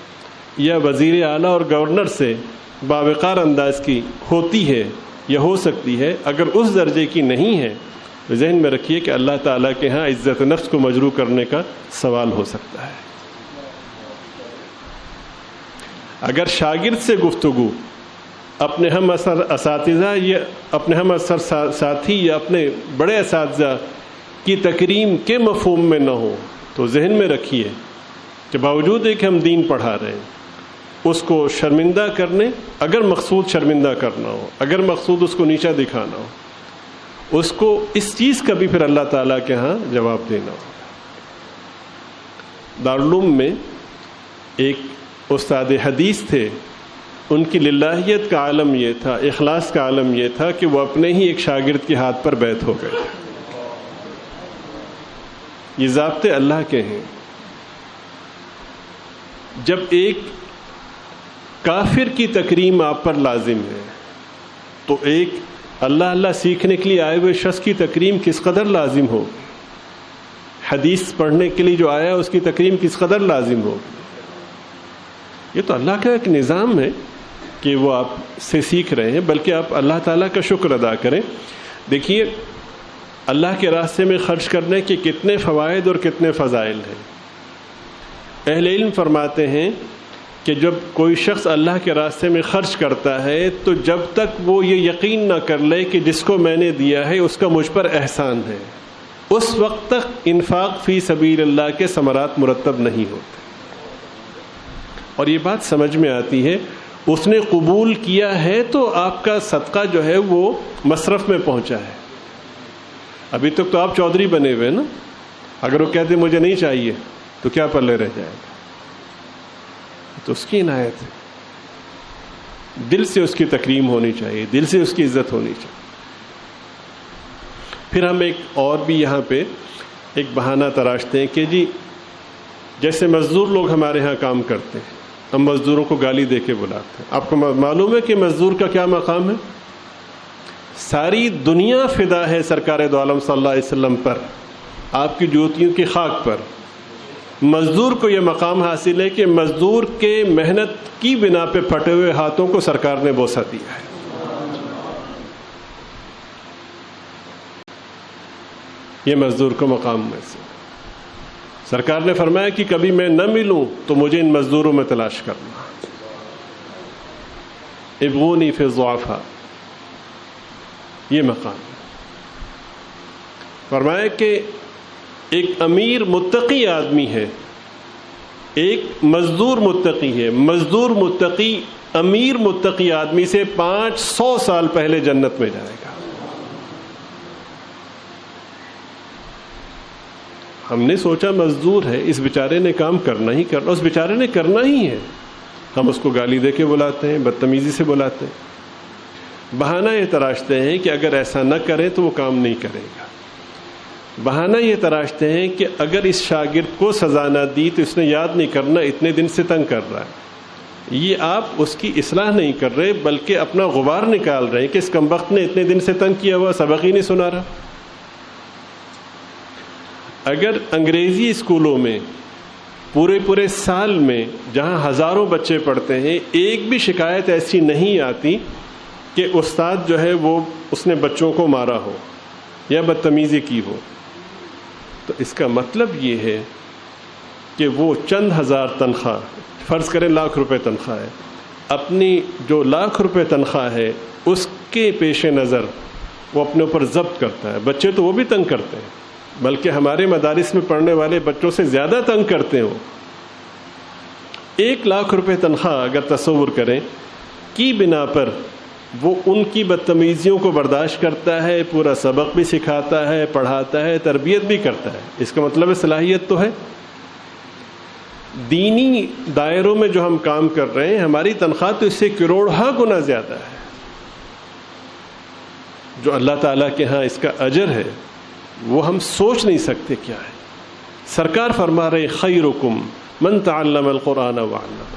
یا وزیر اعلیٰ اور گورنر سے باوقار انداز کی ہوتی ہے یا ہو سکتی ہے، اگر اس درجے کی نہیں ہے تو ذہن میں رکھیے کہ اللہ تعالیٰ کے ہاں عزت نفس کو مجروح کرنے کا سوال ہو سکتا ہے۔ اگر شاگرد سے گفتگو اپنے ہم اساتذہ یا اپنے ہم ساتھی یا اپنے بڑے اساتذہ کی تکریم کے مفہوم میں نہ ہو تو ذہن میں رکھیے کہ باوجود ہے کہ ہم دین پڑھا رہے ہیں، اس کو شرمندہ کرنے، اگر مقصود شرمندہ کرنا ہو، اگر مقصود اس کو نیچا دکھانا ہو، اس کو اس چیز کا بھی پھر اللہ تعالیٰ کے ہاں جواب دینا ہو۔ دارالعلوم میں ایک استاد حدیث تھے، ان کی للہیت کا عالم یہ تھا، اخلاص کا عالم یہ تھا کہ وہ اپنے ہی ایک شاگرد کے ہاتھ پر بیعت ہو گئے۔ یہ ضابطے اللہ کے ہیں۔ جب ایک کافر کی تکریم آپ پر لازم ہے تو ایک اللہ سیکھنے کے لیے آئے ہوئے شخص کی تکریم کس قدر لازم ہو، حدیث پڑھنے کے لیے جو آیا اس کی تکریم کس قدر لازم ہو۔ یہ تو اللہ کا ایک نظام ہے کہ وہ آپ سے سیکھ رہے ہیں، بلکہ آپ اللہ تعالیٰ کا شکر ادا کریں۔ دیکھیے اللہ کے راستے میں خرچ کرنے کے کتنے فوائد اور کتنے فضائل ہیں۔ اہل علم فرماتے ہیں کہ جب کوئی شخص اللہ کے راستے میں خرچ کرتا ہے تو جب تک وہ یہ یقین نہ کر لے کہ جس کو میں نے دیا ہے اس کا مجھ پر احسان ہے، اس وقت تک انفاق فی سبیل اللہ کے ثمرات مرتب نہیں ہوتے۔ اور یہ بات سمجھ میں آتی ہے، اس نے قبول کیا ہے تو آپ کا صدقہ جو ہے وہ مصرف میں پہنچا ہے۔ ابھی تک تو آپ چودھری بنے ہوئے نا، اگر وہ کہتے مجھے نہیں چاہیے تو کیا پلے رہ جائے گا؟ تو اس کی عنایت ہے، دل سے اس کی تکریم ہونی چاہیے، دل سے اس کی عزت ہونی چاہیے۔ پھر ہم ایک اور بھی یہاں پہ ایک بہانہ تراشتے ہیں کہ جی جیسے مزدور لوگ ہمارے ہاں کام کرتے ہیں، ہم مزدوروں کو گالی دے کے بلاتے ہیں۔ آپ کو معلوم ہے کہ مزدور کا کیا مقام ہے؟ ساری دنیا فدا ہے سرکار دو عالم صلی اللہ علیہ وسلم پر، آپ کی جوتیوں کی خاک پر۔ مزدور کو یہ مقام حاصل ہے کہ مزدور کے محنت کی بنا پہ پھٹے ہوئے ہاتھوں کو سرکار نے بوسہ دیا ہے۔ یہ مزدور کو مقام میں سے سرکار نے فرمایا کہ کبھی میں نہ ملوں تو مجھے ان مزدوروں میں تلاش کرنا، ابغونی فی الضعفاء، یہ مقام ہے۔ فرمایا کہ ایک امیر متقی آدمی ہے، ایک مزدور متقی ہے۔ مزدور متقی امیر متقی آدمی سے 500 سال پہلے جنت میں جائے گا. ہم نے سوچا مزدور ہے، اس بیچارے نے کام کرنا ہی کرنا، اس بیچارے نے کرنا ہی ہے. ہم اس کو گالی دے کے بلاتے ہیں، بدتمیزی سے بلاتے ہیں، بہانہ یہ تراشتے ہیں کہ اگر ایسا نہ کریں تو وہ کام نہیں کرے گا. بہانہ یہ تراشتے ہیں کہ اگر اس شاگرد کو سزا نہ دی تو اس نے یاد نہیں کرنا، اتنے دن سے تنگ کر رہا ہے. یہ آپ اس کی اصلاح نہیں کر رہے بلکہ اپنا غبار نکال رہے ہیں کہ اس کمبخت نے اتنے دن سے تنگ کیا ہوا، سبق ہی نہیں سنا رہا. اگر انگریزی اسکولوں میں پورے سال میں جہاں ہزاروں بچے پڑھتے ہیں ایک بھی شکایت ایسی نہیں آتی کہ استاد جو ہے وہ اس نے بچوں کو مارا ہو یا بدتمیزی کی ہو، تو اس کا مطلب یہ ہے کہ وہ چند ہزار تنخواہ، فرض کریں ₹1,00,000 تنخواہ ہے، اپنی جو ₹1,00,000 تنخواہ ہے اس کے پیش نظر وہ اپنے اوپر ضبط کرتا ہے. بچے تو وہ بھی تنگ کرتے ہیں، بلکہ ہمارے مدارس میں پڑھنے والے بچوں سے زیادہ تنگ کرتے ہوں. ₹1,00,000 تنخواہ اگر تصور کریں کی بنا پر وہ ان کی بدتمیزیوں کو برداشت کرتا ہے، پورا سبق بھی سکھاتا ہے، پڑھاتا ہے، تربیت بھی کرتا ہے، اس کا مطلب صلاحیت تو ہے. دینی دائروں میں جو ہم کام کر رہے ہیں ہماری تنخواہ تو اس سے کروڑہا گنا زیادہ ہے. جو اللہ تعالیٰ کے ہاں اس کا اجر ہے وہ ہم سوچ نہیں سکتے کیا ہے. سرکار فرما رہے خیرکم من تعلم القرآن وعلمہ.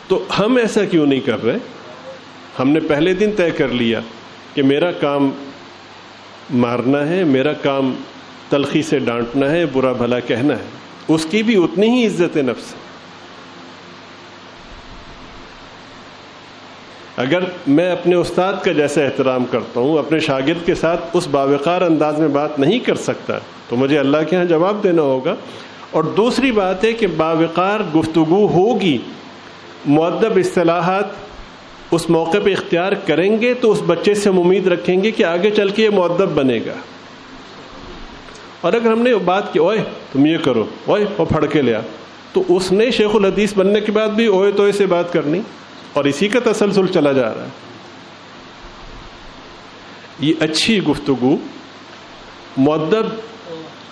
تو ہم ایسا کیوں نہیں کر رہے؟ ہم نے پہلے دن طے کر لیا کہ میرا کام مارنا ہے، میرا کام تلخی سے ڈانٹنا ہے، برا بھلا کہنا ہے. اس کی بھی اتنی ہی عزت نفس ہے. اگر میں اپنے استاد کا جیسا احترام کرتا ہوں اپنے شاگرد کے ساتھ اس باوقار انداز میں بات نہیں کر سکتا تو مجھے اللہ کے ہاں جواب دینا ہوگا. اور دوسری بات ہے کہ باوقار گفتگو ہوگی، مؤدب اصطلاحات اس موقع پہ اختیار کریں گے تو اس بچے سے ہم امید رکھیں گے کہ آگے چل کے یہ مؤدب بنے گا. اور اگر ہم نے بات کی اوئے تم یہ کرو، اوئے وہ پھڑ کے لیا، تو اس نے شیخ الحدیث بننے کے بعد بھی اوئے توئے سے بات کرنی اور اسی کا تسلسل چلا جا رہا ہے. یہ اچھی گفتگو، مؤدب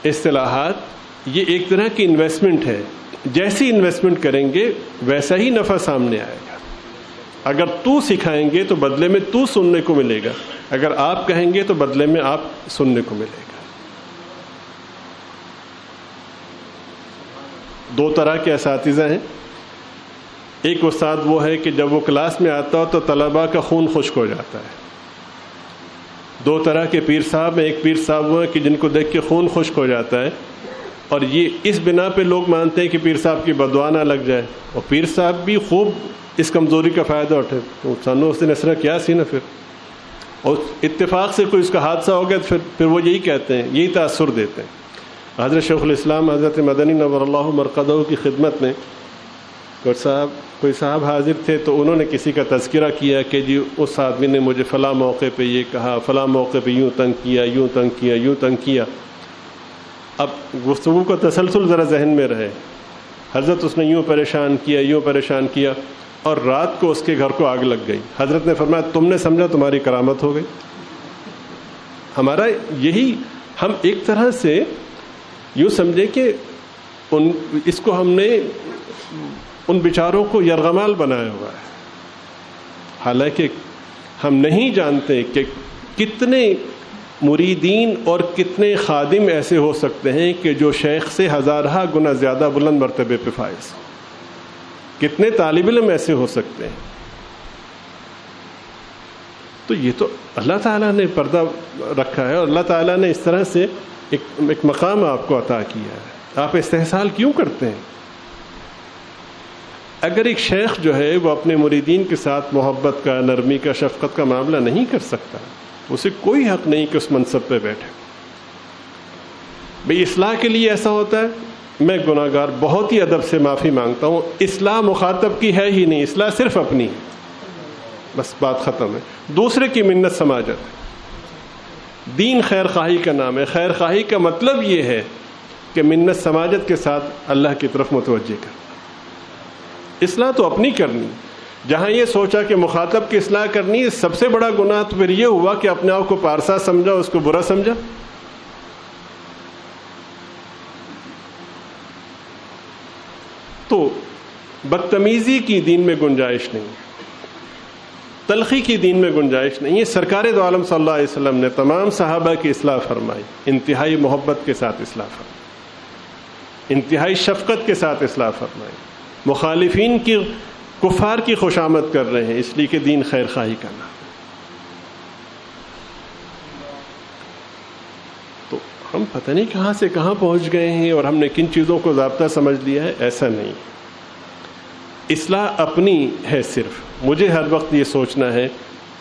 اصطلاحات، یہ ایک طرح کی انویسٹمنٹ ہے. جیسی انویسٹمنٹ کریں گے ویسا ہی نفع سامنے آئے گا. اگر تو سکھائیں گے تو بدلے میں تو سننے کو ملے گا، اگر آپ کہیں گے تو بدلے میں آپ سننے کو ملے گا. دو طرح کے اساتذہ ہیں. ایک استاد وہ ہے کہ جب وہ کلاس میں آتا ہو تو طلباء کا خون خشک ہو جاتا ہے. دو طرح کے پیر صاحب ہیں. ایک پیر صاحب وہ ہیں کہ جن کو دیکھ کے خون خشک ہو جاتا ہے اور یہ اس بنا پہ لوگ مانتے ہیں کہ پیر صاحب کی بدعا نہ لگ جائے، اور پیر صاحب بھی خوب اس کمزوری کا فائدہ اٹھے. تو سانو اس دن اس طرح کیا سی نا پھر، اور اتفاق سے کوئی اس کا حادثہ ہو گیا تو پھر وہ یہی کہتے ہیں، یہی تاثر دیتے ہیں. حضرت شیخ الاسلام حضرت مدنی نور اللہ مرقدہ کی خدمت میں کوئی صاحب حاضر تھے تو انہوں نے کسی کا تذکرہ کیا کہ جی اس آدمی نے مجھے فلاں موقع پہ یہ کہا، فلاں موقع پہ یوں تنگ کیا، یوں تنگ کیا، یوں تنگ کیا. اب گفتگو کا تسلسل ذرا ذہن میں رہے. حضرت اس نے یوں پریشان کیا، یوں پریشان کیا، اور رات کو اس کے گھر کو آگ لگ گئی. حضرت نے فرمایا تم نے سمجھا تمہاری کرامت ہو گئی. ہمارا یہی، ہم ایک طرح سے یوں سمجھے کہ اس کو ہم نے ان بیچاروں کو یرغمال بنایا ہوا ہے، حالانکہ ہم نہیں جانتے کہ کتنے مریدین اور کتنے خادم ایسے ہو سکتے ہیں کہ جو شیخ سے ہزارہ گنا زیادہ بلند مرتبے پہ فائز. کتنے طالب علم ایسے ہو سکتے ہیں. تو یہ تو اللہ تعالیٰ نے پردہ رکھا ہے اور اللہ تعالیٰ نے اس طرح سے ایک مقام آپ کو عطا کیا ہے. آپ استحصال کیوں کرتے ہیں؟ اگر ایک شیخ جو ہے وہ اپنے مریدین کے ساتھ محبت کا، نرمی کا، شفقت کا معاملہ نہیں کر سکتا، اسے کوئی حق نہیں کہ اس منصب پہ بیٹھے. بھئی اصلاح کے لیے ایسا ہوتا ہے، میں گناہ گار بہت ہی ادب سے معافی مانگتا ہوں، اصلاح مخاطب کی ہے ہی نہیں، اصلاح صرف اپنی ہے، بس بات ختم ہے. دوسرے کی منت سماجت. دین خیر خواہی کا نام ہے. خیر خواہی کا مطلب یہ ہے کہ منت سماجت کے ساتھ اللہ کی طرف متوجہ کر. اصلاح تو اپنی کرنی. جہاں یہ سوچا کہ مخاطب کی اصلاح کرنی ہے، سب سے بڑا گناہ تو پھر یہ ہوا کہ اپنے آپ کو پارسا سمجھا، اس کو برا سمجھا. تو بدتمیزی کی دین میں گنجائش نہیں، تلخی کی دین میں گنجائش نہیں ہے. سرکار دو عالم صلی اللہ علیہ وسلم نے تمام صحابہ کی اصلاح فرمائی، انتہائی محبت کے ساتھ اصلاح فرمائی، انتہائی شفقت کے ساتھ اصلاح فرمائی. مخالفین کی، کفار کی خوشامد کر رہے ہیں، اس لیے کہ دین خیر خواہی کا نام. تو ہم پتہ نہیں کہاں سے کہاں پہنچ گئے ہیں اور ہم نے کن چیزوں کو ضابطہ سمجھ لیا ہے. ایسا نہیں. اصلاح اپنی ہے. صرف مجھے ہر وقت یہ سوچنا ہے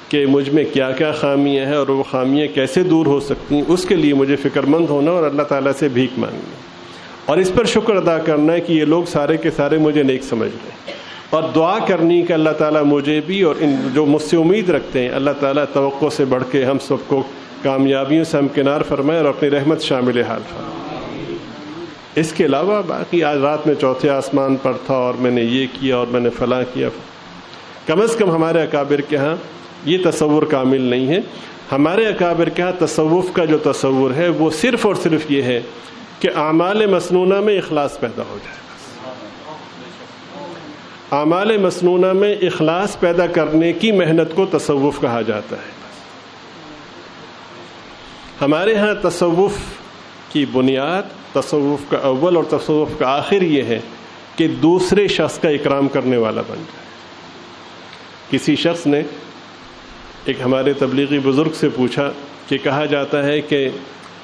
کہ مجھ میں کیا کیا خامیاں ہیں اور وہ خامیاں کیسے دور ہو سکتی ہیں. اس کے لیے مجھے فکر مند ہونا اور اللہ تعالیٰ سے بھیک مانگنا اور اس پر شکر ادا کرنا ہے کہ یہ لوگ سارے کے سارے مجھے نیک سمجھ رہے ہیں، اور دعا کرنی کہ اللہ تعالیٰ مجھے بھی اور ان جو مجھ سے امید رکھتے ہیں اللہ تعالیٰ توقع سے بڑھ کے ہم سب کو کامیابیوں سے ہمکنار فرمائے اور اپنی رحمت شامل حال فرمائے. اس کے علاوہ باقی آج رات میں چوتھے آسمان پر تھا اور میں نے یہ کیا اور میں نے فلاں کیا، کم از کم ہمارے اکابر کے ہاں یہ تصور کامل نہیں ہے. ہمارے اکابر کے ہاں تصوف کا جو تصور ہے وہ صرف اور صرف یہ ہے کہ اعمال مسنونہ میں اخلاص پیدا ہو جائے. اعمال مسنونہ میں اخلاص پیدا کرنے کی محنت کو تصوف کہا جاتا ہے. ہمارے ہاں تصوف کی بنیاد، تصوف کا اول اور تصوف کا آخر یہ ہے کہ دوسرے شخص کا اکرام کرنے والا بن جائے. کسی شخص نے ایک ہمارے تبلیغی بزرگ سے پوچھا کہ کہا جاتا ہے کہ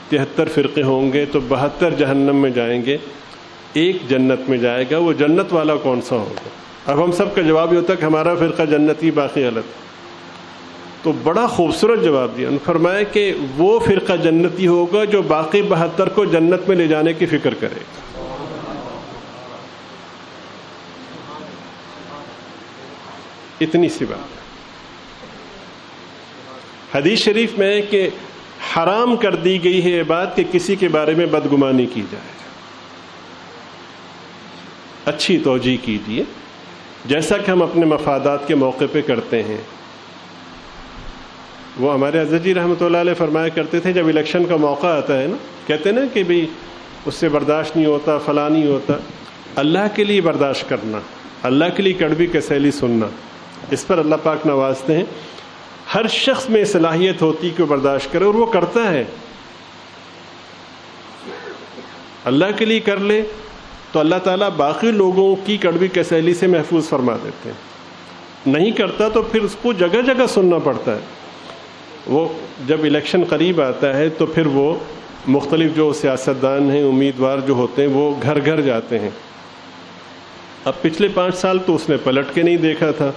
73 فرقے ہوں گے تو 72 جہنم میں جائیں گے، ایک جنت میں جائے گا، وہ جنت والا کون سا ہوگا؟ اب ہم سب کا جواب یہ ہوتا ہے کہ ہمارا فرقہ جنتی، باقی غلط. تو بڑا خوبصورت جواب دیا. انہوں نے فرمایا کہ وہ فرقہ جنتی ہوگا جو باقی 72 کو جنت میں لے جانے کی فکر کرے گا. اتنی سی بات ہے. حدیث شریف میں ہے کہ حرام کر دی گئی ہے یہ بات کہ کسی کے بارے میں بدگمانی کی جائے. اچھی توجہ کیجیے، جیسا کہ ہم اپنے مفادات کے موقع پہ کرتے ہیں. وہ ہمارے حضرت جی رحمۃ اللہ علیہ فرمایا کرتے تھے جب الیکشن کا موقع آتا ہے نا، کہتے ہیں نا کہ بھئی اس سے برداشت نہیں ہوتا، فلاں نہیں ہوتا. اللہ کے لیے برداشت کرنا، اللہ کے لیے کڑوی کسیلی سننا، اس پر اللہ پاک نوازتے ہیں. ہر شخص میں صلاحیت ہوتی کہ وہ برداشت کرے اور وہ کرتا ہے. اللہ کے لیے کر لے تو اللہ تعالیٰ باقی لوگوں کی کڑوی کسیلی سے محفوظ فرما دیتے ہیں. نہیں کرتا تو پھر اس کو جگہ جگہ سننا پڑتا ہے. وہ جب الیکشن قریب آتا ہے تو پھر وہ مختلف جو سیاستدان ہیں، امیدوار جو ہوتے ہیں، وہ گھر گھر جاتے ہیں. اب پچھلے 5 سال تو اس نے پلٹ کے نہیں دیکھا تھا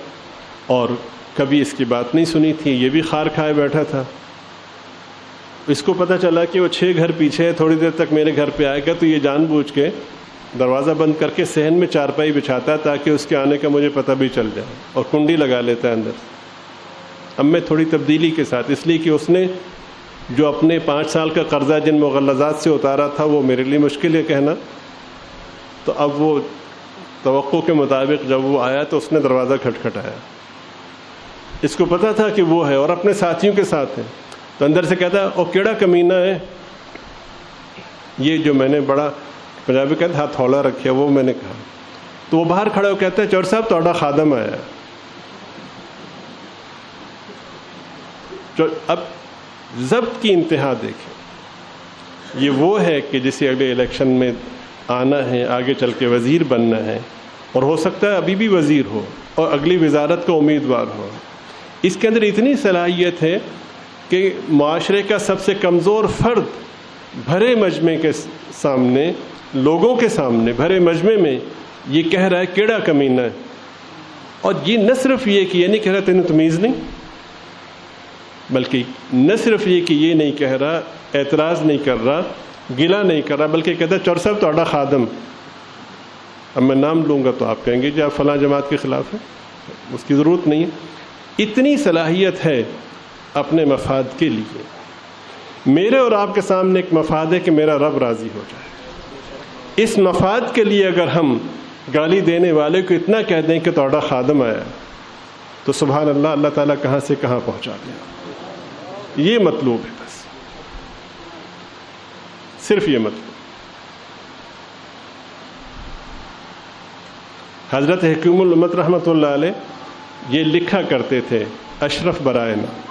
اور کبھی اس کی بات نہیں سنی تھی، یہ بھی خار کھائے بیٹھا تھا. اس کو پتہ چلا کہ وہ 6 گھر پیچھے ہے، تھوڑی دیر تک میرے گھر پہ آئے گا تو یہ جان بوجھ کے دروازہ بند کر کے صحن میں چارپائی بچھاتا ہے تاکہ اس کے آنے کا مجھے پتہ بھی چل جائے، اور کنڈی لگا لیتا ہے اندر. اب میں تھوڑی تبدیلی کے ساتھ، اس لیے کہ اس نے جو اپنے 5 سال کا قرضہ جن مغلظات سے اتارا تھا وہ میرے لیے مشکل ہے کہنا. تو اب وہ توقع کے مطابق جب وہ آیا تو اس نے دروازہ کھٹکھٹایا. اس کو پتہ تھا کہ وہ ہے اور اپنے ساتھیوں کے ساتھ ہے. تو اندر سے کہتا ہے او کیڑا کمینہ ہے یہ، جو میں نے بڑا پنجابی کہتا ہتھوڑا رکھیا، وہ میں نے کہا. تو وہ باہر کھڑا ہو کہتا ہے چور صاحب تہاڈا خادم آیا. اب ضبط کی انتہا دیکھیں. یہ وہ ہے کہ جسے اگلے الیکشن میں آنا ہے، آگے چل کے وزیر بننا ہے، اور ہو سکتا ہے ابھی بھی وزیر ہو اور اگلی وزارت کا امیدوار ہو. اس کے اندر اتنی صلاحیت ہے کہ معاشرے کا سب سے کمزور فرد بھرے مجمع کے سامنے، لوگوں کے سامنے بھرے مجمع میں یہ کہہ رہا ہے کیڑا کمینہ ہے. اور یہ نہ صرف یہ کہ یہ نہیں کہہ رہا تینوں تمیز نہیں، بلکہ نہ صرف یہ کہ یہ نہیں کہہ رہا، اعتراض نہیں کر رہا، گلہ نہیں کر رہا، بلکہ کہتا ہے چور صاحب تہاڈا خادم. اب میں نام لوں گا تو آپ کہیں گے جی آپ فلاں جماعت کے خلاف ہیں، اس کی ضرورت نہیں ہے. اتنی صلاحیت ہے اپنے مفاد کے لیے. میرے اور آپ کے سامنے ایک مفاد ہے کہ میرا رب راضی ہو جائے. اس مفاد کے لیے اگر ہم گالی دینے والے کو اتنا کہہ دیں کہ تہاڈا خادم آیا تو سبحان اللہ، اللہ تعالیٰ کہاں سے کہاں پہنچا دیا۔ یہ مطلوب ہے، بس صرف یہ مطلوب۔ حضرت حکیم الامت رحمۃ اللہ علیہ یہ لکھا کرتے تھے اشرف برائے نام۔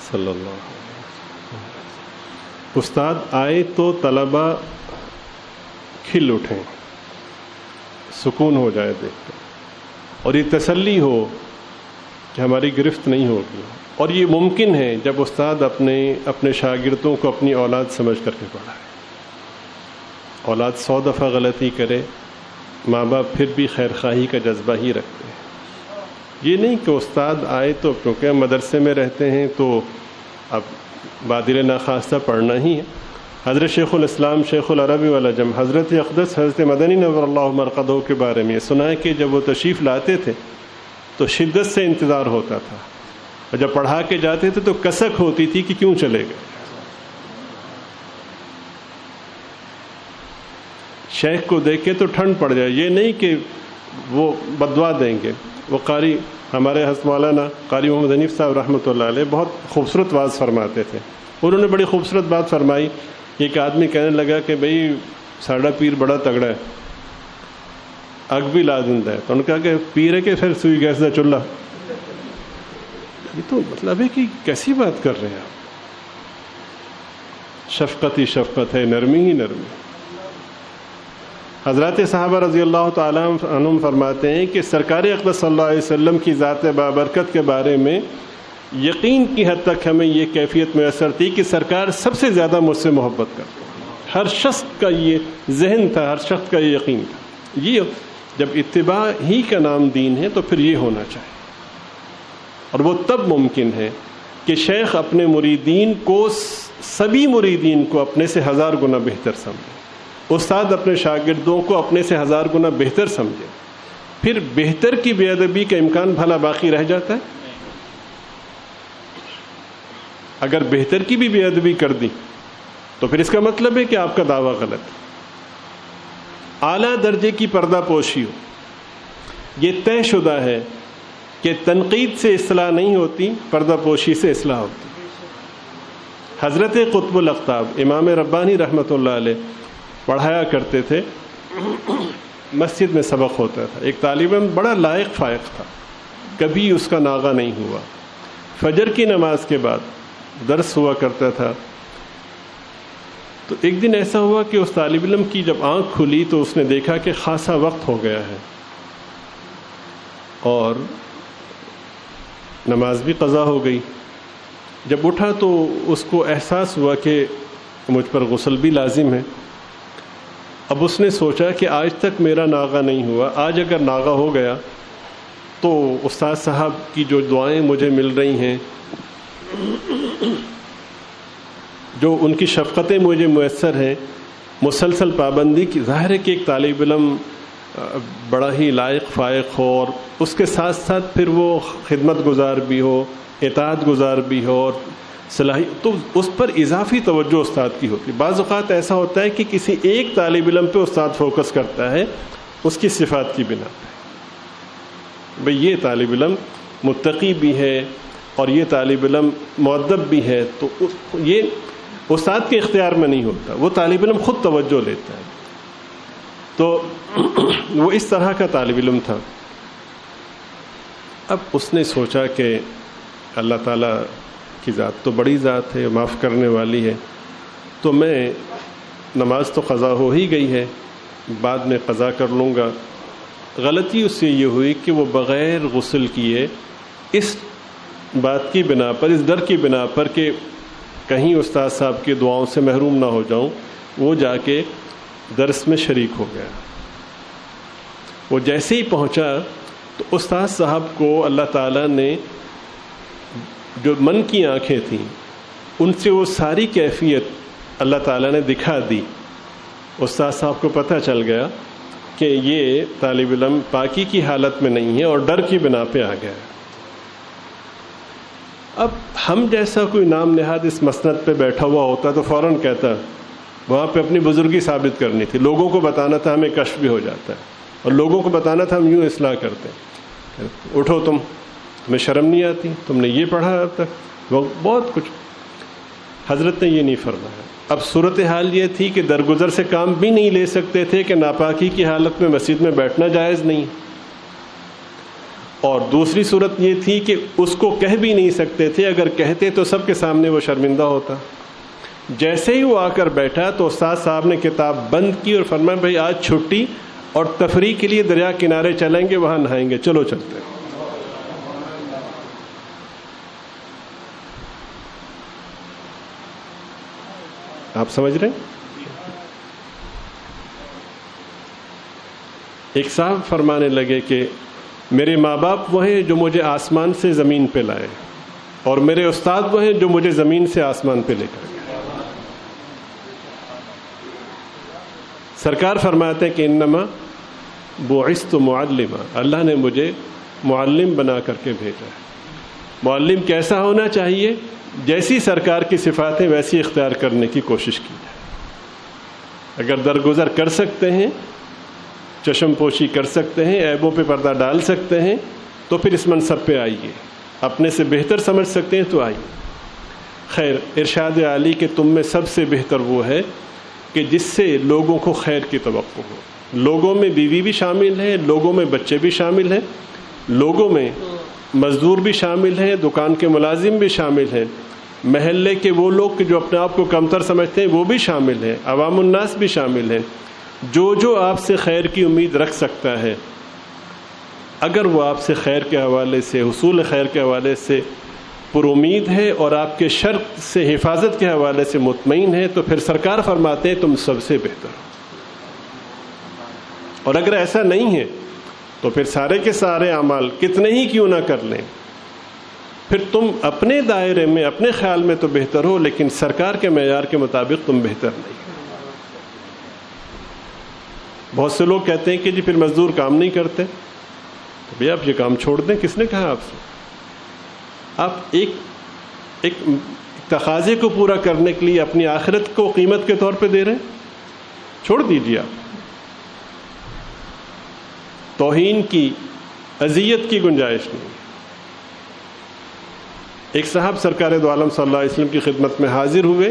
صلی اللہ علیہ وسلم۔ استاد آئے تو طلبہ کھل اٹھیں، سکون ہو جائے دیکھ کر، اور یہ تسلی ہو کہ ہماری گرفت نہیں ہوگی۔ اور یہ ممکن ہے جب استاد اپنے شاگردوں کو اپنی اولاد سمجھ کر کے پڑھائے۔ اولاد 100 دفعہ غلطی کرے، ماں باپ پھر بھی خیر خواہی کا جذبہ ہی رکھتے ہیں۔ یہ نہیں کہ استاد آئے تو کیونکہ ہم مدرسے میں رہتے ہیں تو اب بادل ناخواستہ پڑھنا ہی ہے۔ حضرت شیخ الاسلام شیخ العرب والعجم حضرت اقدس حضرت مدنی نور اللہ مرقدہ کے بارے میں سنا ہے کہ جب وہ تشریف لاتے تھے تو شدت سے انتظار ہوتا تھا، اور جب پڑھا کے جاتے تھے تو کسک ہوتی تھی کہ کیوں چلے گئے۔ شیخ کو دیکھے تو ٹھنڈ پڑ جائے، یہ نہیں کہ وہ بدوا دیں گے۔ وہ قاری ہمارے حضرت مولانا قاری محمد حنیف صاحب رحمۃ اللہ علیہ بہت خوبصورت واز فرماتے تھے۔ انہوں نے بڑی خوبصورت بات فرمائی۔ ایک آدمی کہنے لگا کہ بھئی ساڑھا پیر بڑا تگڑا ہے، اگ بھی لا دیندا ہے۔ تو انہوں نے کہا کہ پیر ہے کہ پھر سوئی گیس دا چولہا؟ یہ تو مطلب ہے کہ کیسی بات کر رہے ہیں آپ؟ شفقت ہی شفقت ہے، نرمی ہی نرمی۔ حضرات صحابہ رضی اللہ تعالیٰ عنہم فرماتے ہیں کہ سرکار اقدس صلی اللہ علیہ وسلم کی ذات بابرکت کے بارے میں یقین کی حد تک ہمیں یہ کیفیت میسر تھی کہ سرکار سب سے زیادہ مجھ سے محبت کرتے ہیں۔ ہر شخص کا یہ ذہن تھا، ہر شخص کا یہ یقین تھا۔ یہ جب اتباع ہی کا نام دین ہے تو پھر یہ ہونا چاہیے، اور وہ تب ممکن ہے کہ شیخ اپنے مریدین کو، سبھی مریدین کو اپنے سے 1000 گنا بہتر سمجھے، استاد اپنے شاگردوں کو اپنے سے 1000 گنا بہتر سمجھے۔ پھر بہتر کی بے ادبی کا امکان بھلا باقی رہ جاتا ہے؟ اگر بہتر کی بھی بے ادبی کر دی تو پھر اس کا مطلب ہے کہ آپ کا دعویٰ غلط ہے۔ اعلیٰ درجے کی پردہ پوشی ہو، یہ طے شدہ ہے کہ تنقید سے اصلاح نہیں ہوتی، پردہ پوشی سے اصلاح ہوتی۔ حضرت قطب الاقطاب امام ربانی رحمۃ اللہ علیہ پڑھایا کرتے تھے، مسجد میں سبق ہوتا تھا۔ ایک طالب علم بڑا لائق فائق تھا، کبھی اس کا ناغہ نہیں ہوا۔ فجر کی نماز کے بعد درس ہوا کرتا تھا، تو ایک دن ایسا ہوا کہ اس طالب علم کی جب آنکھ کھلی تو اس نے دیکھا کہ خاصا وقت ہو گیا ہے اور نماز بھی قضا ہو گئی۔ جب اٹھا تو اس کو احساس ہوا کہ مجھ پر غسل بھی لازم ہے۔ اب اس نے سوچا کہ آج تک میرا ناغہ نہیں ہوا، آج اگر ناغہ ہو گیا تو استاد صاحب کی جو دعائیں مجھے مل رہی ہیں، جو ان کی شفقتیں مجھے میسر ہیں، مسلسل پابندی کی، ظاہر ہے کہ ایک طالب علم بڑا ہی لائق فائق ہو اور اس کے ساتھ ساتھ پھر وہ خدمت گزار بھی ہو، اطاعت گزار بھی ہو اور صلاحیت، تو اس پر اضافی توجہ استاد کی ہوتی ہے۔ بعض اوقات ایسا ہوتا ہے کہ کسی ایک طالب علم پہ استاد فوکس کرتا ہے اس کی صفات کی بنا پہ، بھئی یہ طالب علم متقی بھی ہے اور یہ طالب علم مؤدب بھی ہے، تو یہ استاد کے اختیار میں نہیں ہوتا، وہ طالب علم خود توجہ لیتا ہے۔ تو وہ اس طرح کا طالب علم تھا۔ اب اس نے سوچا کہ اللہ تعالیٰ کی ذات تو بڑی ذات ہے، معاف کرنے والی ہے، تو میں نماز تو قضا ہو ہی گئی ہے، بعد میں قضا کر لوں گا۔ غلطی اس سے یہ ہوئی کہ وہ بغیر غسل کیے اس بات کی بنا پر، اس ڈر کی بنا پر کہ کہیں استاد صاحب کی دعاؤں سے محروم نہ ہو جاؤں، وہ جا کے درس میں شریک ہو گیا۔ وہ جیسے ہی پہنچا تو استاد صاحب کو اللہ تعالیٰ نے جو من کی آنکھیں تھیں ان سے وہ ساری کیفیت اللہ تعالیٰ نے دکھا دی۔ استاد صاحب کو پتہ چل گیا کہ یہ طالب علم پاکی کی حالت میں نہیں ہے اور ڈر کی بنا پہ آ گیا۔ اب ہم جیسا کوئی نام نہاد اس مسند پہ بیٹھا ہوا ہوتا تو فوراً کہتا وہاں پہ اپنی بزرگی ثابت کرنی تھی، لوگوں کو بتانا تھا، ہمیں کشف بھی ہو جاتا ہے، اور لوگوں کو بتانا تھا ہم یوں اصلاح کرتے ہیں، اٹھو تمہیں شرم نہیں آتی، تم نے یہ پڑھا اب تک، بہت کچھ۔ حضرت نے یہ نہیں فرمایا۔ اب صورتحال یہ تھی کہ درگزر سے کام بھی نہیں لے سکتے تھے کہ ناپاکی کی حالت میں مسجد میں بیٹھنا جائز نہیں، اور دوسری صورت یہ تھی کہ اس کو کہہ بھی نہیں سکتے تھے، اگر کہتے تو سب کے سامنے وہ شرمندہ ہوتا۔ جیسے ہی وہ آ کر بیٹھا تو استاد صاحب نے کتاب بند کی اور فرمایا بھائی آج چھٹی اور تفریح کے لیے دریا کنارے چلیں گے، وہاں نہائیں گے، چلو چلتے ہیں۔ آپ سمجھ رہے ہیں؟ ایک صاحب فرمانے لگے کہ میرے ماں باپ وہ ہیں جو مجھے آسمان سے زمین پہ لائے، اور میرے استاد وہ ہیں جو مجھے زمین سے آسمان پہ لے کر گئے۔ سرکار فرماتے ہیں کہ انما بعثت معلما، اللہ نے مجھے معلم بنا کر کے بھیجا ہے۔ معلم کیسا ہونا چاہیے؟ جیسی سرکار کی صفات ہیں ویسی اختیار کرنے کی کوشش کی جائے۔ اگر درگزر کر سکتے ہیں، چشم پوشی کر سکتے ہیں، عیبوں پہ پردہ ڈال سکتے ہیں، تو پھر اس منصب پہ آئیے۔ اپنے سے بہتر سمجھ سکتے ہیں تو آئیے۔ خیر، ارشاد عالی کہ تم میں سب سے بہتر وہ ہے کہ جس سے لوگوں کو خیر کی توقع ہو۔ لوگوں میں بیوی بھی شامل ہے، لوگوں میں بچے بھی شامل ہیں، لوگوں میں مزدور بھی شامل ہیں، دکان کے ملازم بھی شامل ہیں، محلے کے وہ لوگ جو اپنے آپ کو کمتر سمجھتے ہیں وہ بھی شامل ہیں، عوام الناس بھی شامل ہیں۔ جو آپ سے خیر کی امید رکھ سکتا ہے، اگر وہ آپ سے خیر کے حوالے سے، حصول خیر کے حوالے سے پر امید ہے اور آپ کے شر سے حفاظت کے حوالے سے مطمئن ہے، تو پھر سرکار فرماتے ہیں تم سب سے بہتر ہو۔ اور اگر ایسا نہیں ہے تو پھر سارے کے سارے اعمال کتنے ہی کیوں نہ کر لیں، پھر تم اپنے دائرے میں اپنے خیال میں تو بہتر ہو، لیکن سرکار کے معیار کے مطابق تم بہتر نہیں۔ بہت سے لوگ کہتے ہیں کہ جی پھر مزدور کام نہیں کرتے، تو بھئی آپ یہ کام چھوڑ دیں، کس نے کہا آپ سے؟ آپ ایک تقاضے کو پورا کرنے کے لیے اپنی آخرت کو قیمت کے طور پہ دے رہے ہیں، چھوڑ دیجیے آپ۔ توہین کی، اذیت کی گنجائش نہیں۔ ایک صاحب سرکار دو عالم صلی اللہ علیہ وسلم کی خدمت میں حاضر ہوئے،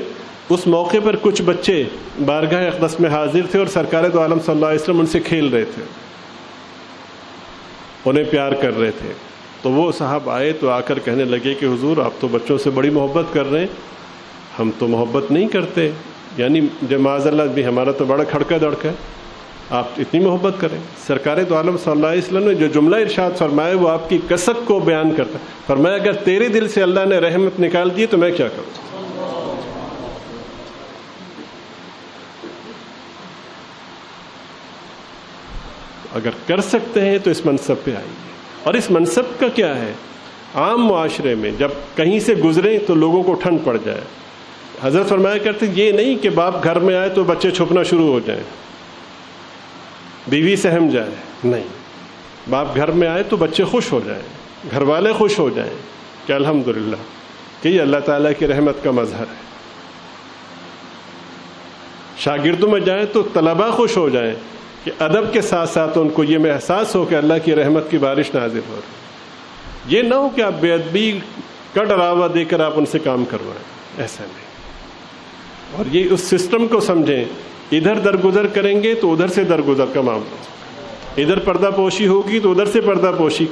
اس موقع پر کچھ بچے بارگاہ اقدس میں حاضر تھے اور سرکار دو عالم صلی اللہ علیہ وسلم ان سے کھیل رہے تھے، انہیں پیار کر رہے تھے۔ تو وہ صاحب آئے تو آ کر کہنے لگے کہ حضور آپ تو بچوں سے بڑی محبت کر رہے ہیں، ہم تو محبت نہیں کرتے، یعنی جب معاذ اللہ بھی ہمارا تو بڑا کھڑکا دڑکا ہے، آپ اتنی محبت کریں۔ سرکار دو عالم صلی اللہ علیہ وسلم نے جو جملہ ارشاد فرمایا وہ آپ کی کثرت کو بیان کرتا ہے۔ فرمایا اگر تیرے دل سے اللہ نے رحمت نکال دی تو میں کیا کروں؟ اگر کر سکتے ہیں تو اس منصب پہ آئیے. اور اس منصب کا کیا ہے؟ عام معاشرے میں جب کہیں سے گزریں تو لوگوں کو ٹھنڈ پڑ جائے. حضرت فرمایا کرتے یہ نہیں کہ باپ گھر میں آئے تو بچے چھپنا شروع ہو جائیں, بیوی سہم جائے, نہیں. باپ گھر میں آئے تو بچے خوش ہو جائیں, گھر والے خوش ہو جائیں کہ الحمدللہ کہ یہ اللہ تعالیٰ کی رحمت کا مظہر ہے. شاگردوں میں جائیں تو طلباء خوش ہو جائیں کہ ادب کے ساتھ ساتھ ان کو یہ احساس ہو کہ اللہ کی رحمت کی بارش نازل ہو رہی. یہ نہ ہو کہ آپ بے ادبی کا ڈراوا دے کر آپ ان سے کام کروائیں, ایسا نہیں. اور یہ اس سسٹم کو سمجھیں, ادھر درگزر کریں گے تو ادھر سے درگزر کا معاملہ ہوگا, ادھر پردہ پوشی ہوگی تو ادھر سے پردہ پوشی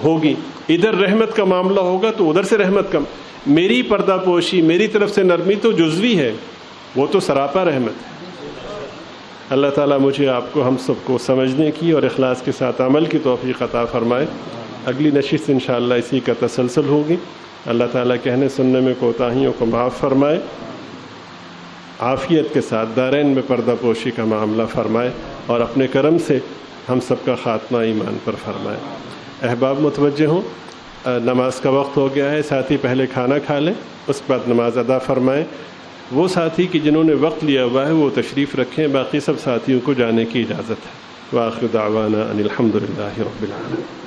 ہوگی, ادھر رحمت کا معاملہ ہوگا تو ادھر سے رحمت کا. میری پردہ پوشی, میری طرف سے نرمی تو جزوی ہے, وہ تو سراپا رحمت ہے. اللہ تعالیٰ مجھے آپ کو ہم سب کو سمجھنے کی اور اخلاص کے ساتھ عمل کی توفیق عطا فرمائے. اگلی نشست انشاءاللہ اسی کا تسلسل ہوگی. اللہ تعالیٰ کہنے سننے میں کوتاہیوں کو معاف فرمائے, عافیت کے ساتھ دارین میں پردہ پوشی کا معاملہ فرمائے, اور اپنے کرم سے ہم سب کا خاتمہ ایمان پر فرمائے. احباب متوجہ ہوں, نماز کا وقت ہو گیا ہے. ساتھی پہلے کھانا کھا لیں, اس کے بعد نماز ادا فرمائیں. وہ ساتھی کی جنہوں نے وقت لیا ہوا ہے وہ تشریف رکھیں, باقی سب ساتھیوں کو جانے کی اجازت ہے. وآخر دعوانا ان الحمد للہ رب العالمین.